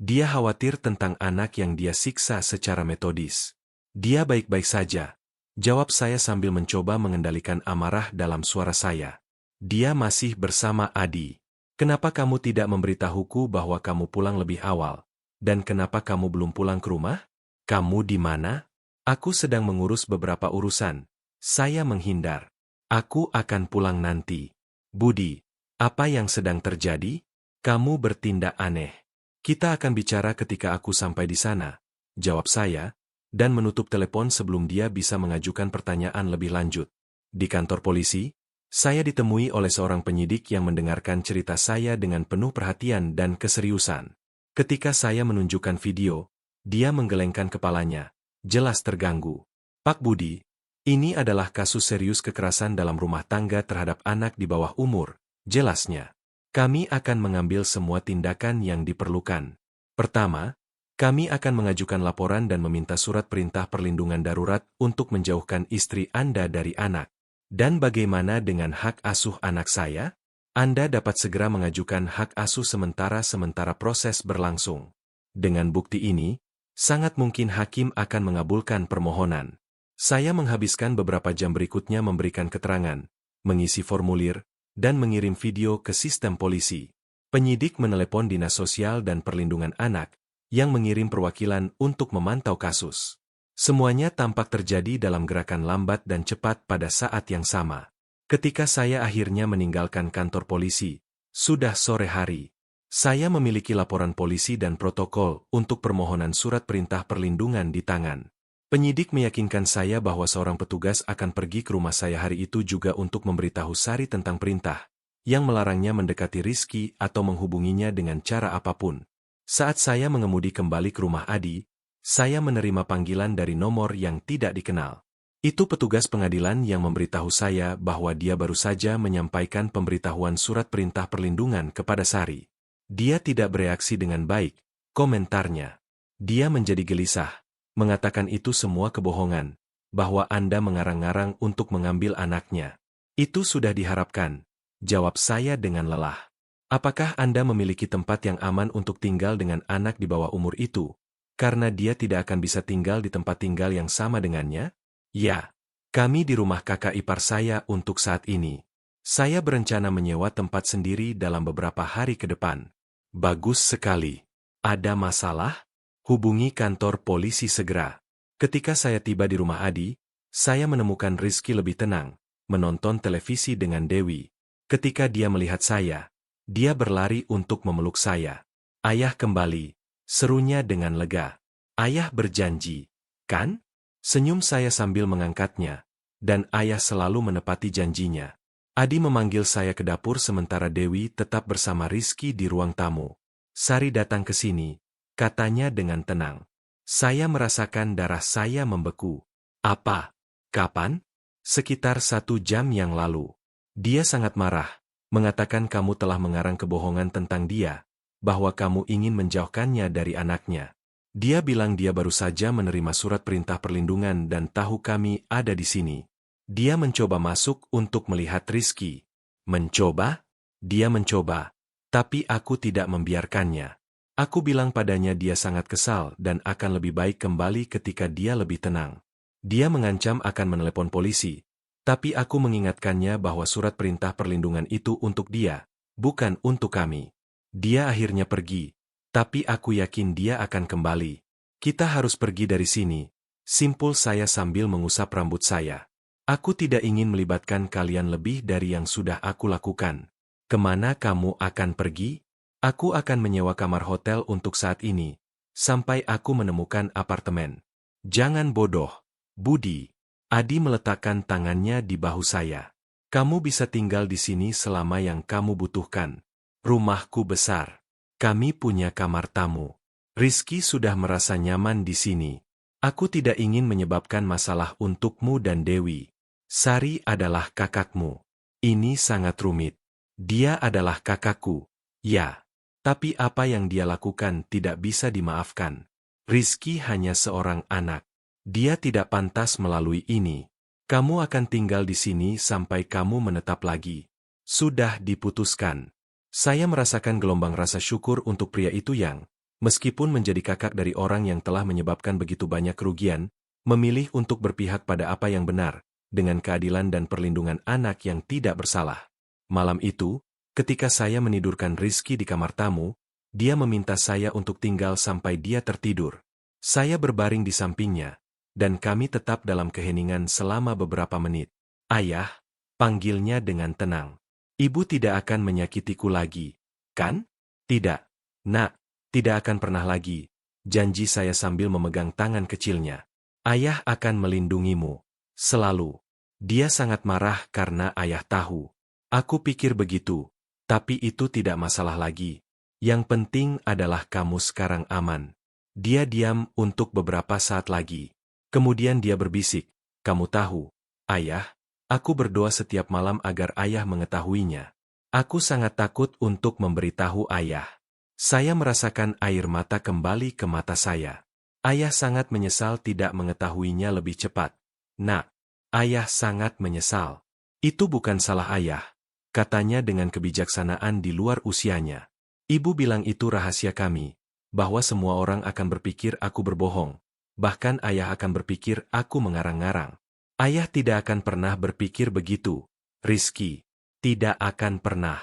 Dia khawatir tentang anak yang dia siksa secara metodis. Dia baik-baik saja. Jawab saya sambil mencoba mengendalikan amarah dalam suara saya. Dia masih bersama Adi. Kenapa kamu tidak memberitahuku bahwa kamu pulang lebih awal? Dan kenapa kamu belum pulang ke rumah? Kamu di mana? Aku sedang mengurus beberapa urusan. Saya menghindar. Aku akan pulang nanti. Budi, apa yang sedang terjadi? Kamu bertindak aneh. Kita akan bicara ketika aku sampai di sana. Jawab saya, dan menutup telepon sebelum dia bisa mengajukan pertanyaan lebih lanjut. Di kantor polisi, saya ditemui oleh seorang penyidik yang mendengarkan cerita saya dengan penuh perhatian dan keseriusan. Ketika saya menunjukkan video, dia menggelengkan kepalanya, jelas terganggu. Pak Budi, ini adalah kasus serius kekerasan dalam rumah tangga terhadap anak di bawah umur, jelasnya. Kami akan mengambil semua tindakan yang diperlukan. Pertama, kami akan mengajukan laporan dan meminta surat perintah perlindungan darurat untuk menjauhkan istri Anda dari anak. Dan bagaimana dengan hak asuh anak saya? Anda dapat segera mengajukan hak asuh sementara proses berlangsung. Dengan bukti ini, sangat mungkin hakim akan mengabulkan permohonan. Saya menghabiskan beberapa jam berikutnya memberikan keterangan, mengisi formulir, dan mengirim video ke sistem polisi. Penyidik menelepon Dinas Sosial dan Perlindungan Anak, yang mengirim perwakilan untuk memantau kasus. Semuanya tampak terjadi dalam gerakan lambat dan cepat pada saat yang sama. Ketika saya akhirnya meninggalkan kantor polisi, sudah sore hari. Saya memiliki laporan polisi dan protokol untuk permohonan surat perintah perlindungan di tangan. Penyidik meyakinkan saya bahwa seorang petugas akan pergi ke rumah saya hari itu juga untuk memberitahu Sari tentang perintah, yang melarangnya mendekati Rizky atau menghubunginya dengan cara apapun. Saat saya mengemudi kembali ke rumah Adi, saya menerima panggilan dari nomor yang tidak dikenal. Itu petugas pengadilan yang memberitahu saya bahwa dia baru saja menyampaikan pemberitahuan surat perintah perlindungan kepada Sari. Dia tidak bereaksi dengan baik, komentarnya. Dia menjadi gelisah, mengatakan itu semua kebohongan, bahwa Anda mengarang-ngarang untuk mengambil anaknya. Itu sudah diharapkan, jawab saya dengan lelah. Apakah Anda memiliki tempat yang aman untuk tinggal dengan anak di bawah umur itu? Karena dia tidak akan bisa tinggal di tempat tinggal yang sama dengannya? Ya, kami di rumah kakak ipar saya untuk saat ini. Saya berencana menyewa tempat sendiri dalam beberapa hari ke depan. Bagus sekali. Ada masalah? Hubungi kantor polisi segera. Ketika saya tiba di rumah Adi, saya menemukan Rizky lebih tenang, menonton televisi dengan Dewi. Ketika dia melihat saya, dia berlari untuk memeluk saya. Ayah kembali, serunya dengan lega. Ayah berjanji, kan? Senyum saya sambil mengangkatnya, dan ayah selalu menepati janjinya. Adi memanggil saya ke dapur sementara Dewi tetap bersama Rizky di ruang tamu. Sari datang ke sini, katanya dengan tenang. Saya merasakan darah saya membeku. Apa? Kapan? Sekitar 1 jam yang lalu. Dia sangat marah, mengatakan kamu telah mengarang kebohongan tentang dia, bahwa kamu ingin menjauhkannya dari anaknya. Dia bilang dia baru saja menerima surat perintah perlindungan dan tahu kami ada di sini. Dia mencoba masuk untuk melihat Rizky. Mencoba? Dia mencoba. Tapi aku tidak membiarkannya. Aku bilang padanya dia sangat kesal dan akan lebih baik kembali ketika dia lebih tenang. Dia mengancam akan menelepon polisi. Tapi aku mengingatkannya bahwa surat perintah perlindungan itu untuk dia, bukan untuk kami. Dia akhirnya pergi, tapi aku yakin dia akan kembali. Kita harus pergi dari sini, simpul saya sambil mengusap rambut saya. Aku tidak ingin melibatkan kalian lebih dari yang sudah aku lakukan. Kemana kamu akan pergi? Aku akan menyewa kamar hotel untuk saat ini, sampai aku menemukan apartemen. Jangan bodoh, Budi. Adi meletakkan tangannya di bahu saya. Kamu bisa tinggal di sini selama yang kamu butuhkan. Rumahku besar. Kami punya kamar tamu. Rizky sudah merasa nyaman di sini. Aku tidak ingin menyebabkan masalah untukmu dan Dewi. Sari adalah kakakmu. Ini sangat rumit. Dia adalah kakakku. Ya. Tapi apa yang dia lakukan tidak bisa dimaafkan. Rizky hanya seorang anak. Dia tidak pantas melalui ini. Kamu akan tinggal di sini sampai kamu menetap lagi. Sudah diputuskan. Saya merasakan gelombang rasa syukur untuk pria itu yang, meskipun menjadi kakak dari orang yang telah menyebabkan begitu banyak kerugian, memilih untuk berpihak pada apa yang benar, dengan keadilan dan perlindungan anak yang tidak bersalah. Malam itu, ketika saya menidurkan Rizky di kamar tamu, dia meminta saya untuk tinggal sampai dia tertidur. Saya berbaring di sampingnya, dan kami tetap dalam keheningan selama beberapa menit. Ayah, panggilnya dengan tenang. Ibu tidak akan menyakitiku lagi, kan? Tidak. Nak, tidak akan pernah lagi. Janji saya sambil memegang tangan kecilnya. Ayah akan melindungimu. Selalu. Dia sangat marah karena ayah tahu. Aku pikir begitu. Tapi itu tidak masalah lagi. Yang penting adalah kamu sekarang aman. Dia diam untuk beberapa saat lagi. Kemudian dia berbisik, kamu tahu, ayah, aku berdoa setiap malam agar ayah mengetahuinya. Aku sangat takut untuk memberitahu ayah. Saya merasakan air mata kembali ke mata saya. Ayah sangat menyesal tidak mengetahuinya lebih cepat. Nak, ayah sangat menyesal. Itu bukan salah ayah, katanya dengan kebijaksanaan di luar usianya. Ibu bilang itu rahasia kami, bahwa semua orang akan berpikir aku berbohong. Bahkan ayah akan berpikir aku mengarang-ngarang. Ayah tidak akan pernah berpikir begitu, Rizky. Tidak akan pernah.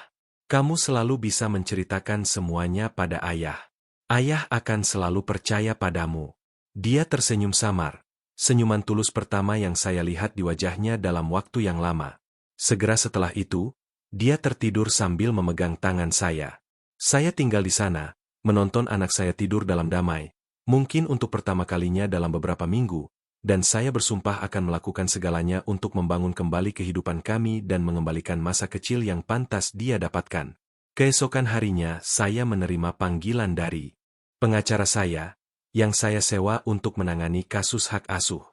Kamu selalu bisa menceritakan semuanya pada ayah. Ayah akan selalu percaya padamu. Dia tersenyum samar. Senyuman tulus pertama yang saya lihat di wajahnya dalam waktu yang lama. Segera setelah itu, dia tertidur sambil memegang tangan saya. Saya tinggal di sana, menonton anak saya tidur dalam damai. Mungkin untuk pertama kalinya dalam beberapa minggu, dan saya bersumpah akan melakukan segalanya untuk membangun kembali kehidupan kami dan mengembalikan masa kecil yang pantas dia dapatkan. Keesokan harinya, saya menerima panggilan dari pengacara saya, yang saya sewa untuk menangani kasus hak asuh.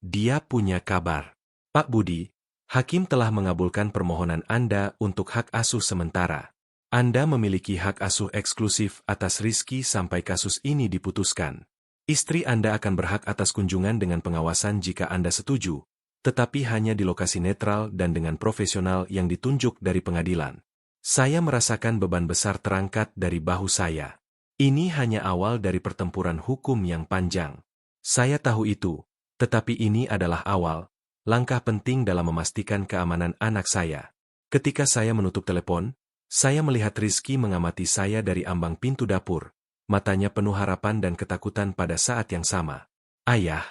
Dia punya kabar. Pak Budi, hakim telah mengabulkan permohonan Anda untuk hak asuh sementara. Anda memiliki hak asuh eksklusif atas Rizky sampai kasus ini diputuskan. Istri Anda akan berhak atas kunjungan dengan pengawasan jika Anda setuju, tetapi hanya di lokasi netral dan dengan profesional yang ditunjuk dari pengadilan. Saya merasakan beban besar terangkat dari bahu saya. Ini hanya awal dari pertempuran hukum yang panjang. Saya tahu itu, tetapi ini adalah awal, langkah penting dalam memastikan keamanan anak saya. Ketika saya menutup telepon, saya melihat Rizky mengamati saya dari ambang pintu dapur, matanya penuh harapan dan ketakutan pada saat yang sama. Ayah,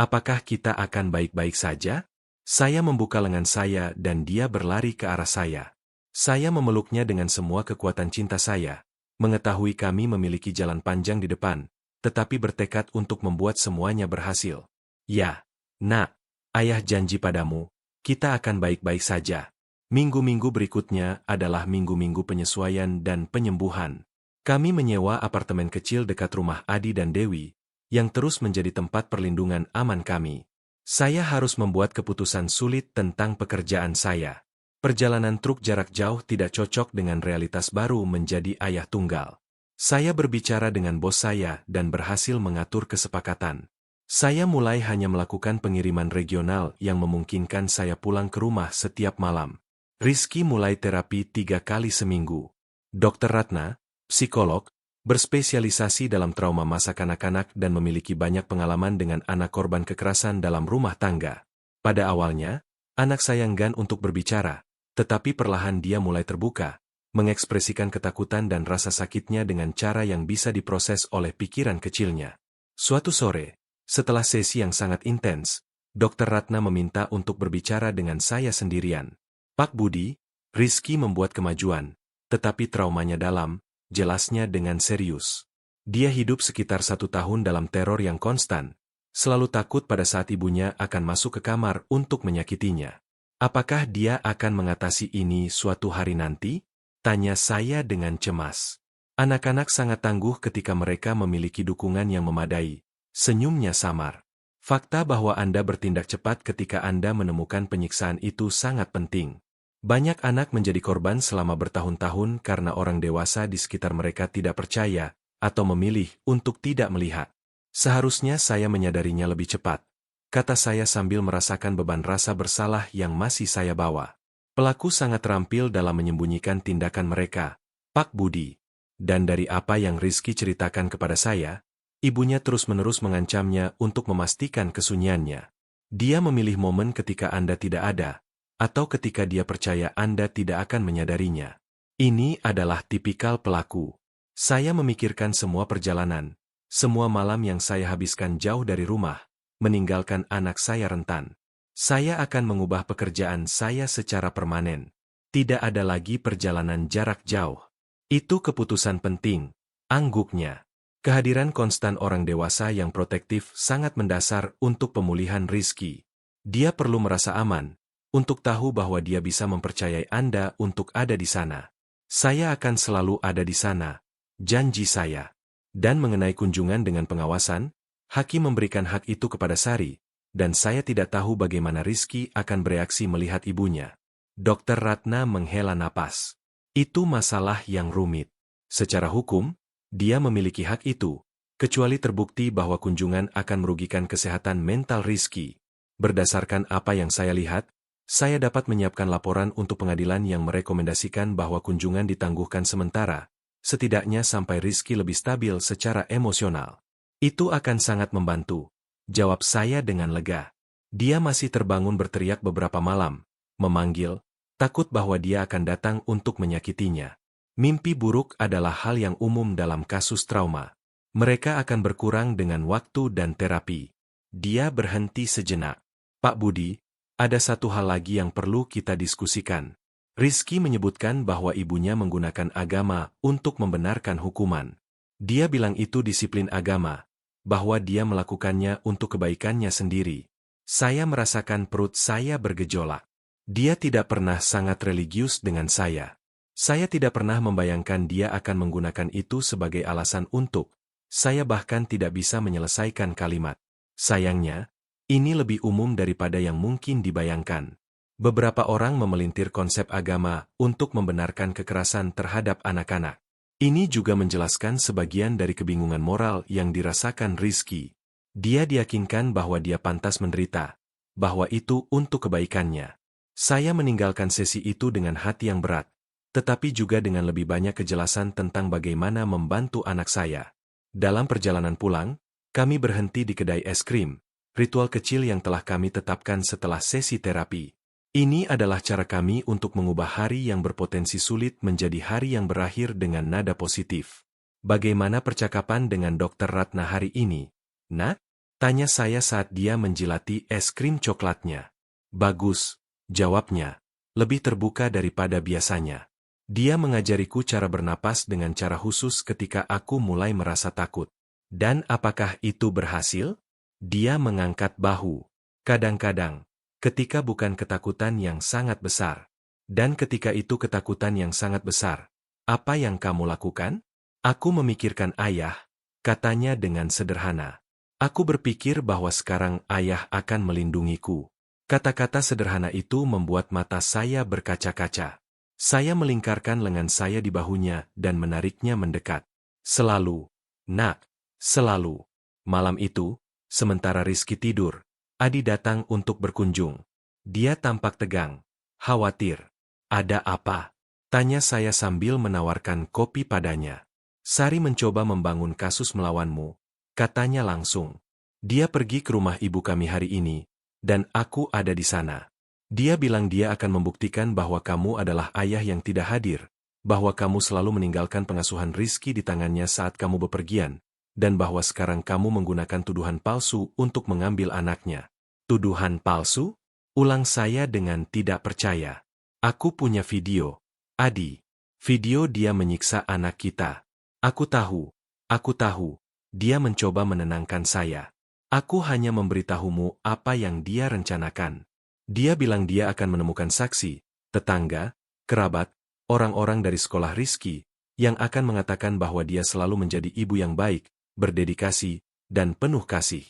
apakah kita akan baik-baik saja? Saya membuka lengan saya dan dia berlari ke arah saya. Saya memeluknya dengan semua kekuatan cinta saya, mengetahui kami memiliki jalan panjang di depan, tetapi bertekad untuk membuat semuanya berhasil. Ya, nak, ayah janji padamu, kita akan baik-baik saja. Minggu-minggu berikutnya adalah minggu-minggu penyesuaian dan penyembuhan. Kami menyewa apartemen kecil dekat rumah Adi dan Dewi, yang terus menjadi tempat perlindungan aman kami. Saya harus membuat keputusan sulit tentang pekerjaan saya. Perjalanan truk jarak jauh tidak cocok dengan realitas baru menjadi ayah tunggal. Saya berbicara dengan bos saya dan berhasil mengatur kesepakatan. Saya mulai hanya melakukan pengiriman regional yang memungkinkan saya pulang ke rumah setiap malam. Rizky mulai terapi 3 kali seminggu. Dr. Ratna, psikolog, berspesialisasi dalam trauma masa kanak-kanak dan memiliki banyak pengalaman dengan anak korban kekerasan dalam rumah tangga. Pada awalnya, anak saya enggan untuk berbicara, tetapi perlahan dia mulai terbuka, mengekspresikan ketakutan dan rasa sakitnya dengan cara yang bisa diproses oleh pikiran kecilnya. Suatu sore, setelah sesi yang sangat intens, Dr. Ratna meminta untuk berbicara dengan saya sendirian. Pak Budi, Rizky membuat kemajuan, tetapi traumanya dalam, jelasnya dengan serius. Dia hidup sekitar 1 tahun dalam teror yang konstan, selalu takut pada saat ibunya akan masuk ke kamar untuk menyakitinya. Apakah dia akan mengatasi ini suatu hari nanti? Tanya saya dengan cemas. Anak-anak sangat tangguh ketika mereka memiliki dukungan yang memadai. Senyumnya samar. Fakta bahwa Anda bertindak cepat ketika Anda menemukan penyiksaan itu sangat penting. Banyak anak menjadi korban selama bertahun-tahun karena orang dewasa di sekitar mereka tidak percaya atau memilih untuk tidak melihat. Seharusnya saya menyadarinya lebih cepat, kata saya sambil merasakan beban rasa bersalah yang masih saya bawa. Pelaku sangat terampil dalam menyembunyikan tindakan mereka, Pak Budi. Dan dari apa yang Rizky ceritakan kepada saya, ibunya terus-menerus mengancamnya untuk memastikan kesunyiannya. Dia memilih momen ketika Anda tidak ada, atau ketika dia percaya Anda tidak akan menyadarinya. Ini adalah tipikal pelaku. Saya memikirkan semua perjalanan, semua malam yang saya habiskan jauh dari rumah, meninggalkan anak saya rentan. Saya akan mengubah pekerjaan saya secara permanen. Tidak ada lagi perjalanan jarak jauh. Itu keputusan penting, angguknya. Kehadiran konstan orang dewasa yang protektif sangat mendasar untuk pemulihan Rizky. Dia perlu merasa aman, untuk tahu bahwa dia bisa mempercayai Anda untuk ada di sana. Saya akan selalu ada di sana, janji saya. Dan mengenai kunjungan dengan pengawasan, hakim memberikan hak itu kepada Sari, dan saya tidak tahu bagaimana Rizky akan bereaksi melihat ibunya. Dokter Ratna menghela napas. Itu masalah yang rumit. Secara hukum, dia memiliki hak itu, kecuali terbukti bahwa kunjungan akan merugikan kesehatan mental Rizky. Berdasarkan apa yang saya lihat, saya dapat menyiapkan laporan untuk pengadilan yang merekomendasikan bahwa kunjungan ditangguhkan sementara, setidaknya sampai Rizky lebih stabil secara emosional. Itu akan sangat membantu, jawab saya dengan lega. Dia masih terbangun berteriak beberapa malam, memanggil, takut bahwa dia akan datang untuk menyakitinya. Mimpi buruk adalah hal yang umum dalam kasus trauma. Mereka akan berkurang dengan waktu dan terapi. Dia berhenti sejenak. Pak Budi, ada satu hal lagi yang perlu kita diskusikan. Rizky menyebutkan bahwa ibunya menggunakan agama untuk membenarkan hukuman. Dia bilang itu disiplin agama, bahwa dia melakukannya untuk kebaikannya sendiri. Saya merasakan perut saya bergejolak. Dia tidak pernah sangat religius dengan saya. Saya tidak pernah membayangkan dia akan menggunakan itu sebagai alasan untuk. Saya bahkan tidak bisa menyelesaikan kalimat. Sayangnya, ini lebih umum daripada yang mungkin dibayangkan. Beberapa orang memelintir konsep agama untuk membenarkan kekerasan terhadap anak-anak. Ini juga menjelaskan sebagian dari kebingungan moral yang dirasakan Rizky. Dia diyakinkan bahwa dia pantas menderita, bahwa itu untuk kebaikannya. Saya meninggalkan sesi itu dengan hati yang berat, tetapi juga dengan lebih banyak kejelasan tentang bagaimana membantu anak saya. Dalam perjalanan pulang, kami berhenti di kedai es krim. Ritual kecil yang telah kami tetapkan setelah sesi terapi. Ini adalah cara kami untuk mengubah hari yang berpotensi sulit menjadi hari yang berakhir dengan nada positif. Bagaimana percakapan dengan Dr. Ratna hari ini? Nak? Tanya saya saat dia menjilati es krim coklatnya. Bagus, jawabnya. Lebih terbuka daripada biasanya. Dia mengajariku cara bernapas dengan cara khusus ketika aku mulai merasa takut. Dan apakah itu berhasil? Dia mengangkat bahu. Kadang-kadang, ketika bukan ketakutan yang sangat besar. Dan ketika itu ketakutan yang sangat besar. Apa yang kamu lakukan? Aku memikirkan ayah, katanya dengan sederhana. Aku berpikir bahwa sekarang ayah akan melindungiku. Kata-kata sederhana itu membuat mata saya berkaca-kaca. Saya melingkarkan lengan saya di bahunya dan menariknya mendekat. Selalu, nak, selalu. Malam itu, sementara Rizky tidur, Adi datang untuk berkunjung. Dia tampak tegang, khawatir. Ada apa? Tanya saya sambil menawarkan kopi padanya. Sari mencoba membangun kasus melawanmu, katanya langsung. Dia pergi ke rumah ibu kami hari ini, dan aku ada di sana. Dia bilang dia akan membuktikan bahwa kamu adalah ayah yang tidak hadir, bahwa kamu selalu meninggalkan pengasuhan Rizky di tangannya saat kamu bepergian, dan bahwa sekarang kamu menggunakan tuduhan palsu untuk mengambil anaknya. Tuduhan palsu? Ulang saya dengan tidak percaya. Aku punya video. Adi. Video dia menyiksa anak kita. Aku tahu. Dia mencoba menenangkan saya. Aku hanya memberitahumu apa yang dia rencanakan. Dia bilang dia akan menemukan saksi, tetangga, kerabat, orang-orang dari sekolah Rizky, yang akan mengatakan bahwa dia selalu menjadi ibu yang baik, berdedikasi, dan penuh kasih.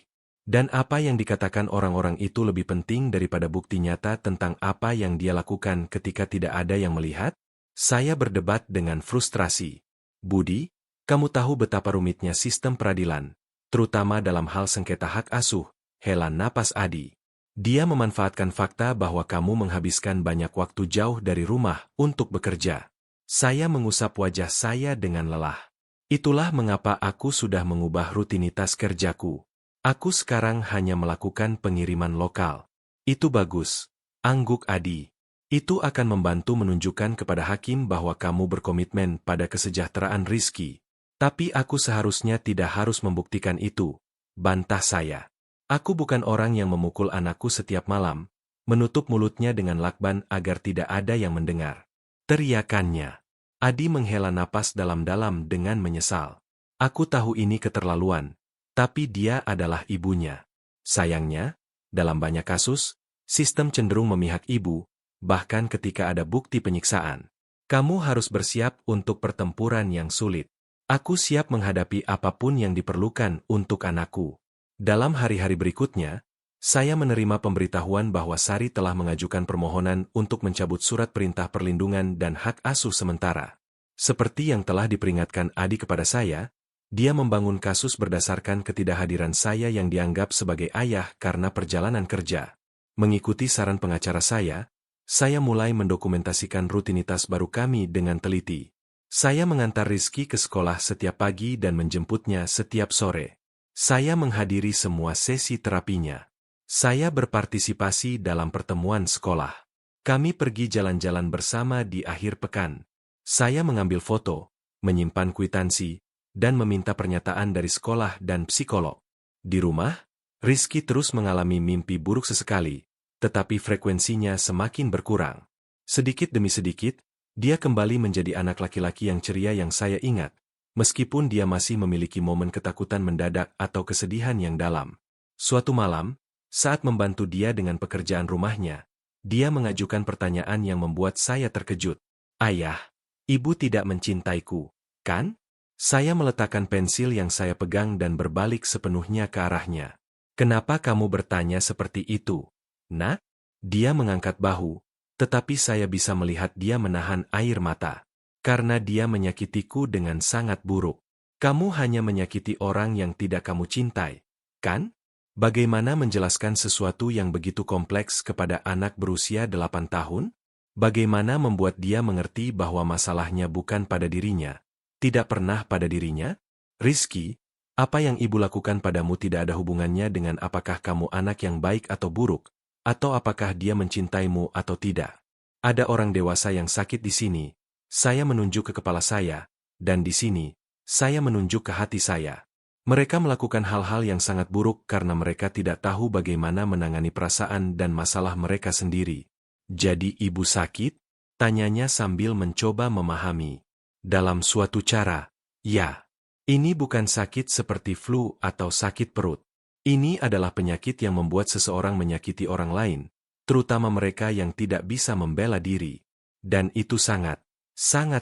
Dan apa yang dikatakan orang-orang itu lebih penting daripada bukti nyata tentang apa yang dia lakukan ketika tidak ada yang melihat? Saya berdebat dengan frustrasi. Budi, kamu tahu betapa rumitnya sistem peradilan, terutama dalam hal sengketa hak asuh. Hela napas Adi. Dia memanfaatkan fakta bahwa kamu menghabiskan banyak waktu jauh dari rumah untuk bekerja. Saya mengusap wajah saya dengan lelah. Itulah mengapa aku sudah mengubah rutinitas kerjaku. Aku sekarang hanya melakukan pengiriman lokal. Itu bagus, angguk Adi. Itu akan membantu menunjukkan kepada hakim bahwa kamu berkomitmen pada kesejahteraan Rizky. Tapi aku seharusnya tidak harus membuktikan itu, bantah saya. Aku bukan orang yang memukul anakku setiap malam, menutup mulutnya dengan lakban agar tidak ada yang mendengar. Teriakannya. Adi menghela napas dalam-dalam dengan menyesal. Aku tahu ini keterlaluan, tapi dia adalah ibunya. Sayangnya, dalam banyak kasus, sistem cenderung memihak ibu, bahkan ketika ada bukti penyiksaan. Kamu harus bersiap untuk pertempuran yang sulit. Aku siap menghadapi apapun yang diperlukan untuk anakku. Dalam hari-hari berikutnya, saya menerima pemberitahuan bahwa Sari telah mengajukan permohonan untuk mencabut surat perintah perlindungan dan hak asuh sementara. Seperti yang telah diperingatkan Adi kepada saya, dia membangun kasus berdasarkan ketidakhadiran saya yang dianggap sebagai ayah karena perjalanan kerja. Mengikuti saran pengacara saya mulai mendokumentasikan rutinitas baru kami dengan teliti. Saya mengantar Rizky ke sekolah setiap pagi dan menjemputnya setiap sore. Saya menghadiri semua sesi terapinya. Saya berpartisipasi dalam pertemuan sekolah. Kami pergi jalan-jalan bersama di akhir pekan. Saya mengambil foto, menyimpan kwitansi, dan meminta pernyataan dari sekolah dan psikolog. Di rumah, Rizky terus mengalami mimpi buruk sesekali, tetapi frekuensinya semakin berkurang. Sedikit demi sedikit, dia kembali menjadi anak laki-laki yang ceria yang saya ingat, meskipun dia masih memiliki momen ketakutan mendadak atau kesedihan yang dalam. Suatu malam, saat membantu dia dengan pekerjaan rumahnya, dia mengajukan pertanyaan yang membuat saya terkejut. Ayah, ibu tidak mencintaiku, kan? Saya meletakkan pensil yang saya pegang dan berbalik sepenuhnya ke arahnya. Kenapa kamu bertanya seperti itu? Nak? Dia mengangkat bahu, tetapi saya bisa melihat dia menahan air mata. Karena dia menyakitiku dengan sangat buruk. Kamu hanya menyakiti orang yang tidak kamu cintai, kan? Bagaimana menjelaskan sesuatu yang begitu kompleks kepada anak berusia 8 tahun? Bagaimana membuat dia mengerti bahwa masalahnya bukan pada dirinya, tidak pernah pada dirinya? Rizky, apa yang ibu lakukan padamu tidak ada hubungannya dengan apakah kamu anak yang baik atau buruk, atau apakah dia mencintaimu atau tidak. Ada orang dewasa yang sakit di sini. Saya menunjuk ke kepala saya, dan di sini, saya menunjuk ke hati saya. Mereka melakukan hal-hal yang sangat buruk karena mereka tidak tahu bagaimana menangani perasaan dan masalah mereka sendiri. Jadi ibu sakit? Tanyanya sambil mencoba memahami. Dalam suatu cara, ya. Ini bukan sakit seperti flu atau sakit perut. Ini adalah penyakit yang membuat seseorang menyakiti orang lain, terutama mereka yang tidak bisa membela diri. Dan itu sangat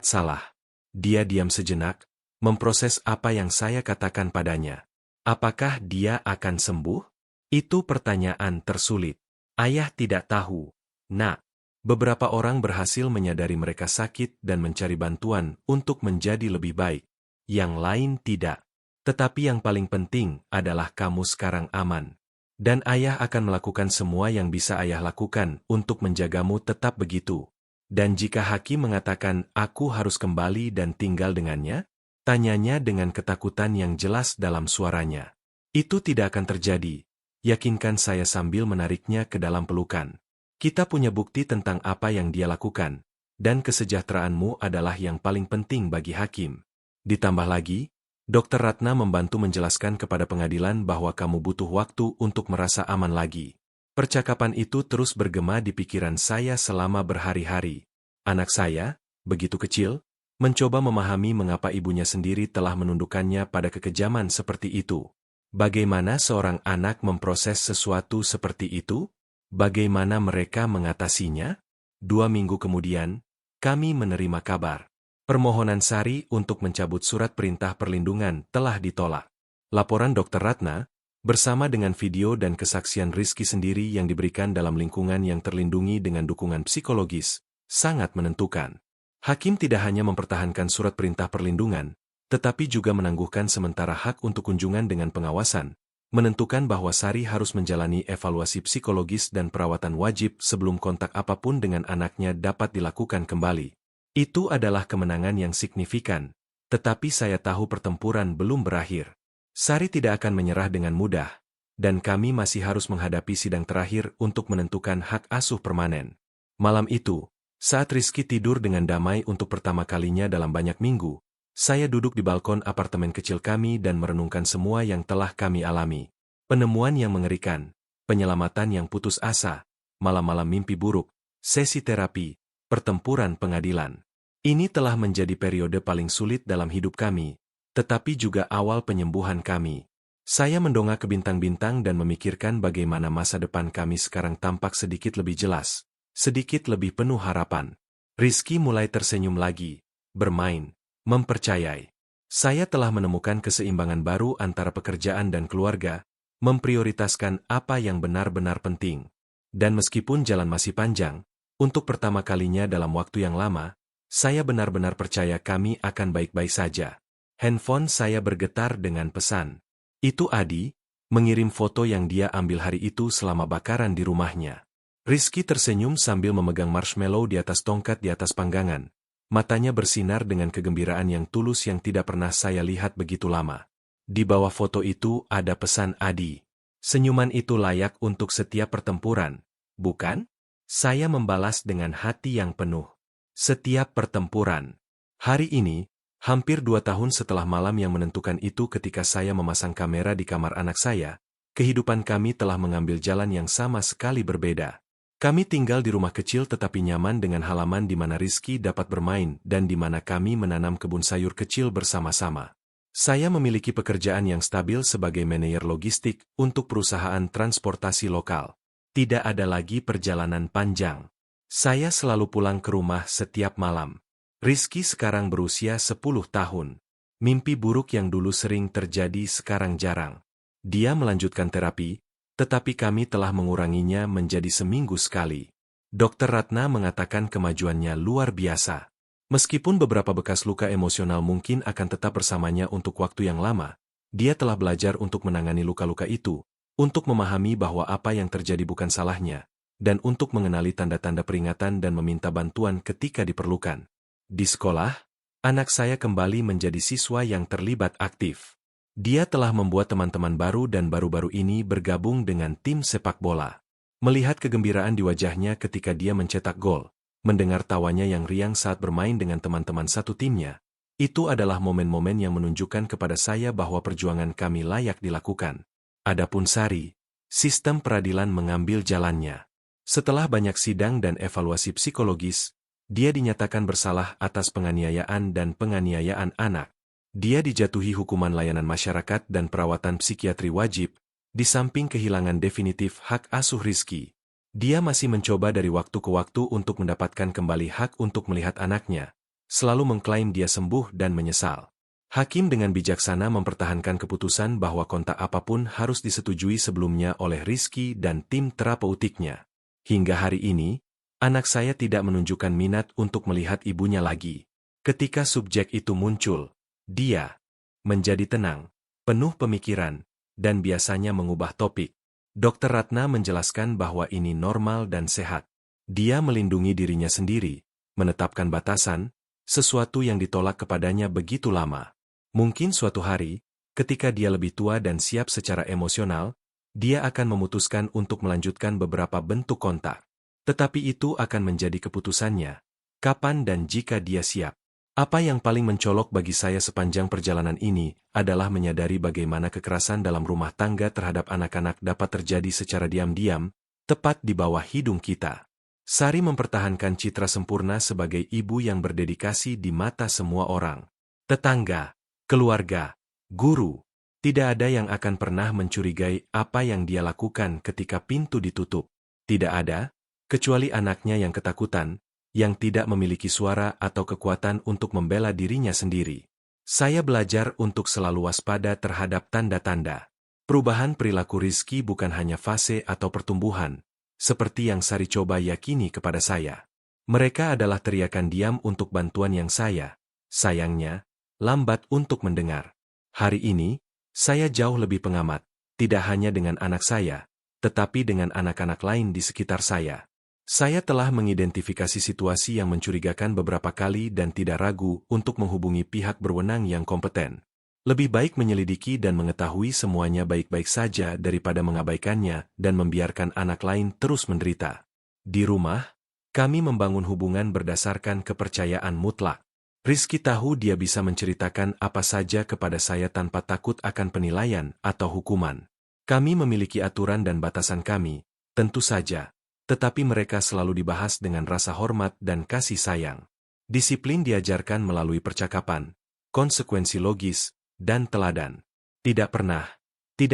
salah. Dia diam sejenak, memproses apa yang saya katakan padanya. Apakah dia akan sembuh? Itu pertanyaan tersulit. Ayah tidak tahu. Nak, beberapa orang berhasil menyadari mereka sakit dan mencari bantuan untuk menjadi lebih baik. Yang lain tidak. Tetapi yang paling penting adalah kamu sekarang aman. Dan ayah akan melakukan semua yang bisa ayah lakukan untuk menjagamu tetap begitu. Dan jika hakim mengatakan aku harus kembali dan tinggal dengannya, tanyanya dengan ketakutan yang jelas dalam suaranya. Itu tidak akan terjadi, yakinkan saya sambil menariknya ke dalam pelukan. Kita punya bukti tentang apa yang dia lakukan, dan kesejahteraanmu adalah yang paling penting bagi hakim. Ditambah lagi, Dr. Ratna membantu menjelaskan kepada pengadilan bahwa kamu butuh waktu untuk merasa aman lagi. Percakapan itu terus bergema di pikiran saya selama berhari-hari. Anak saya, begitu kecil, mencoba memahami mengapa ibunya sendiri telah menundukkannya pada kekejaman seperti itu. Bagaimana seorang anak memproses sesuatu seperti itu? Bagaimana mereka mengatasinya? 2 minggu kemudian, kami menerima kabar. Permohonan Sari untuk mencabut surat perintah perlindungan telah ditolak. Laporan Dr. Ratna, bersama dengan video dan kesaksian Rizky sendiri yang diberikan dalam lingkungan yang terlindungi dengan dukungan psikologis, sangat menentukan. Hakim tidak hanya mempertahankan surat perintah perlindungan, tetapi juga menangguhkan sementara hak untuk kunjungan dengan pengawasan, menentukan bahwa Sari harus menjalani evaluasi psikologis dan perawatan wajib sebelum kontak apapun dengan anaknya dapat dilakukan kembali. Itu adalah kemenangan yang signifikan, tetapi saya tahu pertempuran belum berakhir. Sari tidak akan menyerah dengan mudah, dan kami masih harus menghadapi sidang terakhir untuk menentukan hak asuh permanen. Malam itu, saat Rizky tidur dengan damai untuk pertama kalinya dalam banyak minggu, saya duduk di balkon apartemen kecil kami dan merenungkan semua yang telah kami alami. Penemuan yang mengerikan, penyelamatan yang putus asa, malam-malam mimpi buruk, sesi terapi, pertempuran pengadilan. Ini telah menjadi periode paling sulit dalam hidup kami, tetapi juga awal penyembuhan kami. Saya mendongak ke bintang-bintang dan memikirkan bagaimana masa depan kami sekarang tampak sedikit lebih jelas, sedikit lebih penuh harapan. Rizky mulai tersenyum lagi, bermain, mempercayai. Saya telah menemukan keseimbangan baru antara pekerjaan dan keluarga, memprioritaskan apa yang benar-benar penting. Dan meskipun jalan masih panjang, untuk pertama kalinya dalam waktu yang lama, saya benar-benar percaya kami akan baik-baik saja. Handphone saya bergetar dengan pesan. Itu Adi, mengirim foto yang dia ambil hari itu selama bakaran di rumahnya. Rizky tersenyum sambil memegang marshmallow di atas tongkat di atas panggangan. Matanya bersinar dengan kegembiraan yang tulus yang tidak pernah saya lihat begitu lama. Di bawah foto itu ada pesan Adi. Senyuman itu layak untuk setiap pertempuran, bukan? Saya membalas dengan hati yang penuh. Setiap pertempuran. Hari ini, hampir 2 tahun setelah malam yang menentukan itu ketika saya memasang kamera di kamar anak saya, kehidupan kami telah mengambil jalan yang sama sekali berbeda. Kami tinggal di rumah kecil tetapi nyaman dengan halaman di mana Rizky dapat bermain dan di mana kami menanam kebun sayur kecil bersama-sama. Saya memiliki pekerjaan yang stabil sebagai manajer logistik untuk perusahaan transportasi lokal. Tidak ada lagi perjalanan panjang. Saya selalu pulang ke rumah setiap malam. Rizky sekarang berusia 10 tahun. Mimpi buruk yang dulu sering terjadi sekarang jarang. Dia melanjutkan terapi, tetapi kami telah menguranginya menjadi seminggu sekali. Dokter Ratna mengatakan kemajuannya luar biasa. Meskipun beberapa bekas luka emosional mungkin akan tetap bersamanya untuk waktu yang lama, dia telah belajar untuk menangani luka-luka itu, untuk memahami bahwa apa yang terjadi bukan salahnya, dan untuk mengenali tanda-tanda peringatan dan meminta bantuan ketika diperlukan. Di sekolah, anak saya kembali menjadi siswa yang terlibat aktif. Dia telah membuat teman-teman baru dan baru-baru ini bergabung dengan tim sepak bola. Melihat kegembiraan di wajahnya ketika dia mencetak gol, mendengar tawanya yang riang saat bermain dengan teman-teman satu timnya, itu adalah momen-momen yang menunjukkan kepada saya bahwa perjuangan kami layak dilakukan. Adapun Sari, sistem peradilan mengambil jalannya. Setelah banyak sidang dan evaluasi psikologis, dia dinyatakan bersalah atas penganiayaan dan penganiayaan anak. Dia dijatuhi hukuman layanan masyarakat dan perawatan psikiatri wajib, di samping kehilangan definitif hak asuh Rizky. Dia masih mencoba dari waktu ke waktu untuk mendapatkan kembali hak untuk melihat anaknya, selalu mengklaim dia sembuh dan menyesal. Hakim dengan bijaksana mempertahankan keputusan bahwa kontak apapun harus disetujui sebelumnya oleh Rizky dan tim terapeutiknya. Hingga hari ini, anak saya tidak menunjukkan minat untuk melihat ibunya lagi. Ketika subjek itu muncul, dia menjadi tenang, penuh pemikiran, dan biasanya mengubah topik. Dokter Ratna menjelaskan bahwa ini normal dan sehat. Dia melindungi dirinya sendiri, menetapkan batasan, sesuatu yang ditolak kepadanya begitu lama. Mungkin suatu hari, ketika dia lebih tua dan siap secara emosional, dia akan memutuskan untuk melanjutkan beberapa bentuk kontak. Tetapi itu akan menjadi keputusannya, kapan dan jika dia siap. Apa yang paling mencolok bagi saya sepanjang perjalanan ini adalah menyadari bagaimana kekerasan dalam rumah tangga terhadap anak-anak dapat terjadi secara diam-diam, tepat di bawah hidung kita. Sari mempertahankan citra sempurna sebagai ibu yang berdedikasi di mata semua orang. Tetangga, keluarga, guru, tidak ada yang akan pernah mencurigai apa yang dia lakukan ketika pintu ditutup. Tidak ada, kecuali anaknya yang ketakutan, yang tidak memiliki suara atau kekuatan untuk membela dirinya sendiri. Saya belajar untuk selalu waspada terhadap tanda-tanda. Perubahan perilaku Rizky bukan hanya fase atau pertumbuhan, seperti yang Sari coba yakini kepada saya. Mereka adalah teriakan diam untuk bantuan yang sayangnya, lambat untuk mendengar. Hari ini, saya jauh lebih pengamat, tidak hanya dengan anak saya, tetapi dengan anak-anak lain di sekitar saya. Saya telah mengidentifikasi situasi yang mencurigakan beberapa kali dan tidak ragu untuk menghubungi pihak berwenang yang kompeten. Lebih baik menyelidiki dan mengetahui semuanya baik-baik saja daripada mengabaikannya dan membiarkan anak lain terus menderita. Di rumah, kami membangun hubungan berdasarkan kepercayaan mutlak. Rizky tahu dia bisa menceritakan apa saja kepada saya tanpa takut akan penilaian atau hukuman. Kami memiliki aturan dan batasan kami, tentu saja, tetapi mereka selalu dibahas dengan rasa hormat dan kasih sayang. Disiplin diajarkan melalui percakapan, konsekuensi logis, dan teladan. Tidak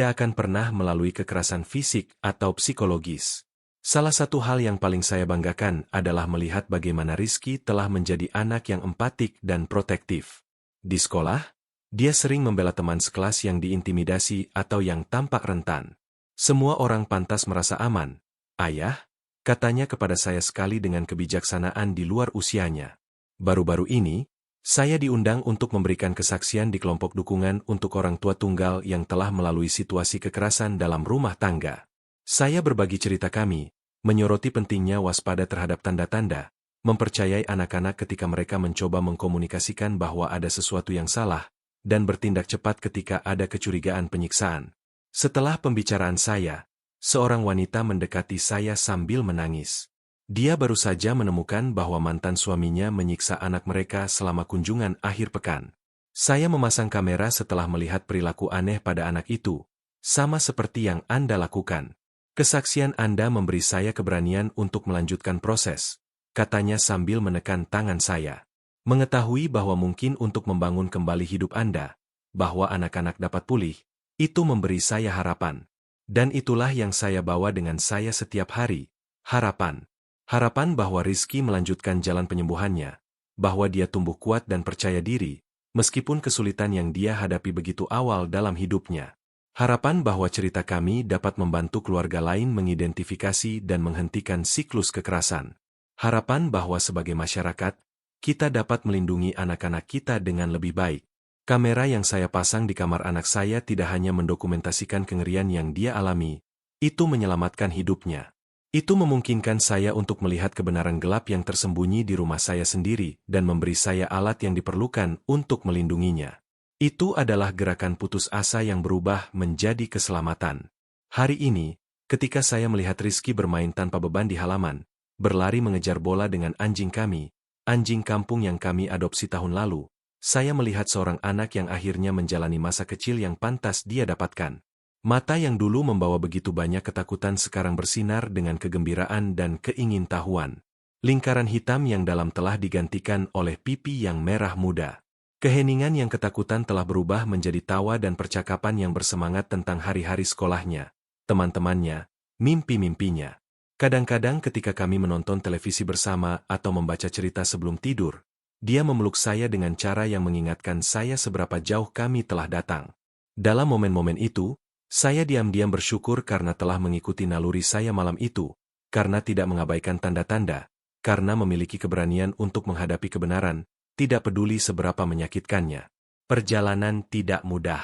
akan pernah melalui kekerasan fisik atau psikologis. Salah satu hal yang paling saya banggakan adalah melihat bagaimana Rizky telah menjadi anak yang empatik dan protektif. Di sekolah, dia sering membela teman sekelas yang diintimidasi atau yang tampak rentan. Semua orang pantas merasa aman. Ayah, katanya kepada saya sekali dengan kebijaksanaan di luar usianya. Baru-baru ini, saya diundang untuk memberikan kesaksian di kelompok dukungan untuk orang tua tunggal yang telah melalui situasi kekerasan dalam rumah tangga. Saya berbagi cerita kami, menyoroti pentingnya waspada terhadap tanda-tanda, mempercayai anak-anak ketika mereka mencoba mengkomunikasikan bahwa ada sesuatu yang salah, dan bertindak cepat ketika ada kecurigaan penyiksaan. Setelah pembicaraan saya, seorang wanita mendekati saya sambil menangis. Dia baru saja menemukan bahwa mantan suaminya menyiksa anak mereka selama kunjungan akhir pekan. Saya memasang kamera setelah melihat perilaku aneh pada anak itu, sama seperti yang Anda lakukan. Kesaksian Anda memberi saya keberanian untuk melanjutkan proses, katanya sambil menekan tangan saya. Mengetahui bahwa mungkin untuk membangun kembali hidup Anda, bahwa anak-anak dapat pulih, itu memberi saya harapan. Dan itulah yang saya bawa dengan saya setiap hari, harapan. Harapan bahwa Rizky melanjutkan jalan penyembuhannya, bahwa dia tumbuh kuat dan percaya diri, meskipun kesulitan yang dia hadapi begitu awal dalam hidupnya. Harapan bahwa cerita kami dapat membantu keluarga lain mengidentifikasi dan menghentikan siklus kekerasan. Harapan bahwa sebagai masyarakat, kita dapat melindungi anak-anak kita dengan lebih baik. Kamera yang saya pasang di kamar anak saya tidak hanya mendokumentasikan kengerian yang dia alami, itu menyelamatkan hidupnya. Itu memungkinkan saya untuk melihat kebenaran gelap yang tersembunyi di rumah saya sendiri dan memberi saya alat yang diperlukan untuk melindunginya. Itu adalah gerakan putus asa yang berubah menjadi keselamatan. Hari ini, ketika saya melihat Rizky bermain tanpa beban di halaman, berlari mengejar bola dengan anjing kami, anjing kampung yang kami adopsi tahun lalu, saya melihat seorang anak yang akhirnya menjalani masa kecil yang pantas dia dapatkan. Mata yang dulu membawa begitu banyak ketakutan sekarang bersinar dengan kegembiraan dan keingintahuan. Lingkaran hitam yang dalam telah digantikan oleh pipi yang merah muda. Keheningan yang ketakutan telah berubah menjadi tawa dan percakapan yang bersemangat tentang hari-hari sekolahnya, teman-temannya, mimpi-mimpinya. Kadang-kadang ketika kami menonton televisi bersama atau membaca cerita sebelum tidur, dia memeluk saya dengan cara yang mengingatkan saya seberapa jauh kami telah datang. Dalam momen-momen itu, saya diam-diam bersyukur karena telah mengikuti naluri saya malam itu, karena tidak mengabaikan tanda-tanda, karena memiliki keberanian untuk menghadapi kebenaran, tidak peduli seberapa menyakitkannya. Perjalanan tidak mudah.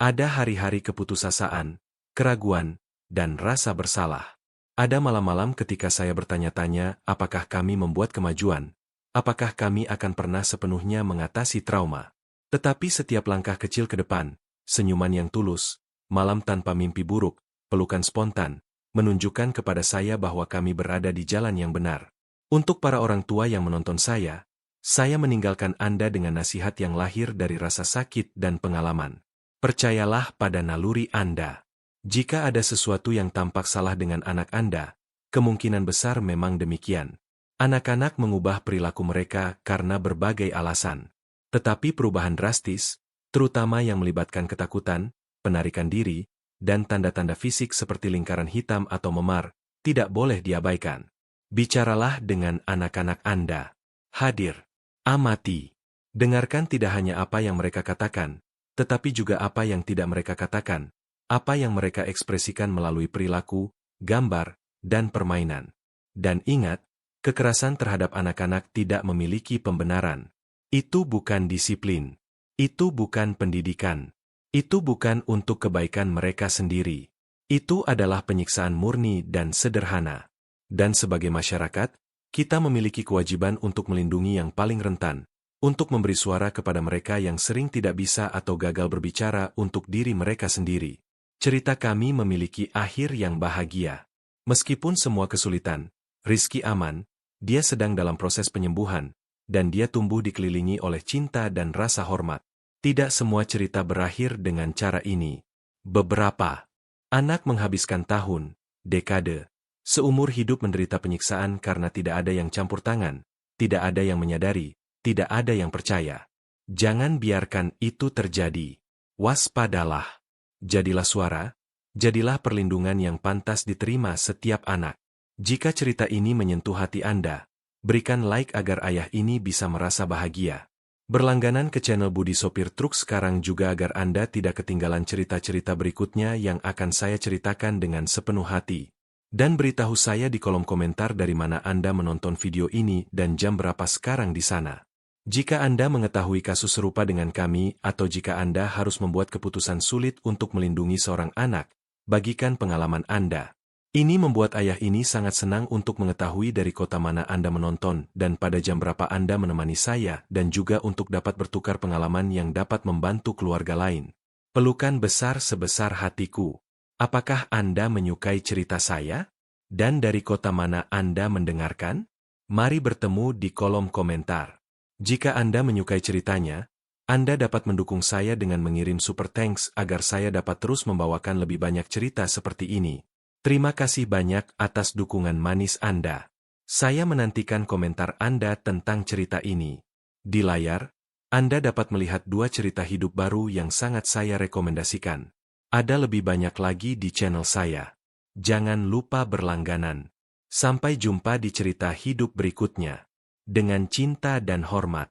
Ada hari-hari keputusasaan, keraguan, dan rasa bersalah. Ada malam-malam ketika saya bertanya-tanya apakah kami membuat kemajuan, apakah kami akan pernah sepenuhnya mengatasi trauma. Tetapi setiap langkah kecil ke depan, senyuman yang tulus, malam tanpa mimpi buruk, pelukan spontan, menunjukkan kepada saya bahwa kami berada di jalan yang benar. Untuk para orang tua yang menonton saya meninggalkan Anda dengan nasihat yang lahir dari rasa sakit dan pengalaman. Percayalah pada naluri Anda. Jika ada sesuatu yang tampak salah dengan anak Anda, kemungkinan besar memang demikian. Anak-anak mengubah perilaku mereka karena berbagai alasan. Tetapi perubahan drastis, terutama yang melibatkan ketakutan, penarikan diri, dan tanda-tanda fisik seperti lingkaran hitam atau memar, tidak boleh diabaikan. Bicaralah dengan anak-anak Anda. Hadir. Amati. Dengarkan tidak hanya apa yang mereka katakan, tetapi juga apa yang tidak mereka katakan. apa yang mereka ekspresikan melalui perilaku, gambar, dan permainan. Dan ingat, kekerasan terhadap anak-anak tidak memiliki pembenaran. Itu bukan disiplin. Itu bukan pendidikan. Itu bukan untuk kebaikan mereka sendiri. Itu adalah penyiksaan murni dan sederhana. Dan sebagai masyarakat, kita memiliki kewajiban untuk melindungi yang paling rentan, untuk memberi suara kepada mereka yang sering tidak bisa atau gagal berbicara untuk diri mereka sendiri. Cerita kami memiliki akhir yang bahagia. Meskipun semua kesulitan, Rizky aman, dia sedang dalam proses penyembuhan, dan dia tumbuh dikelilingi oleh cinta dan rasa hormat. Tidak semua cerita berakhir dengan cara ini. Beberapa anak menghabiskan tahun, dekade, seumur hidup menderita penyiksaan karena tidak ada yang campur tangan, tidak ada yang menyadari, tidak ada yang percaya. Jangan biarkan itu terjadi. Waspadalah. Jadilah suara, jadilah perlindungan yang pantas diterima setiap anak. Jika cerita ini menyentuh hati Anda, berikan like agar ayah ini bisa merasa bahagia. Berlangganan ke channel Budi Sopir Truk sekarang juga agar Anda tidak ketinggalan cerita-cerita berikutnya yang akan saya ceritakan dengan sepenuh hati. Dan beritahu saya di kolom komentar dari mana Anda menonton video ini dan jam berapa sekarang di sana. Jika Anda mengetahui kasus serupa dengan kami atau jika Anda harus membuat keputusan sulit untuk melindungi seorang anak, bagikan pengalaman Anda. Ini membuat ayah ini sangat senang untuk mengetahui dari kota mana Anda menonton dan pada jam berapa Anda menemani saya dan juga untuk dapat bertukar pengalaman yang dapat membantu keluarga lain. Pelukan besar sebesar hatiku. Apakah Anda menyukai cerita saya? Dan dari kota mana Anda mendengarkan? Mari bertemu di kolom komentar. Jika Anda menyukai ceritanya, Anda dapat mendukung saya dengan mengirim super thanks agar saya dapat terus membawakan lebih banyak cerita seperti ini. Terima kasih banyak atas dukungan manis Anda. Saya menantikan komentar Anda tentang cerita ini. Di layar, Anda dapat melihat 2 cerita hidup baru yang sangat saya rekomendasikan. Ada lebih banyak lagi di channel saya. Jangan lupa berlangganan. Sampai jumpa di cerita hidup berikutnya. Dengan cinta dan hormat.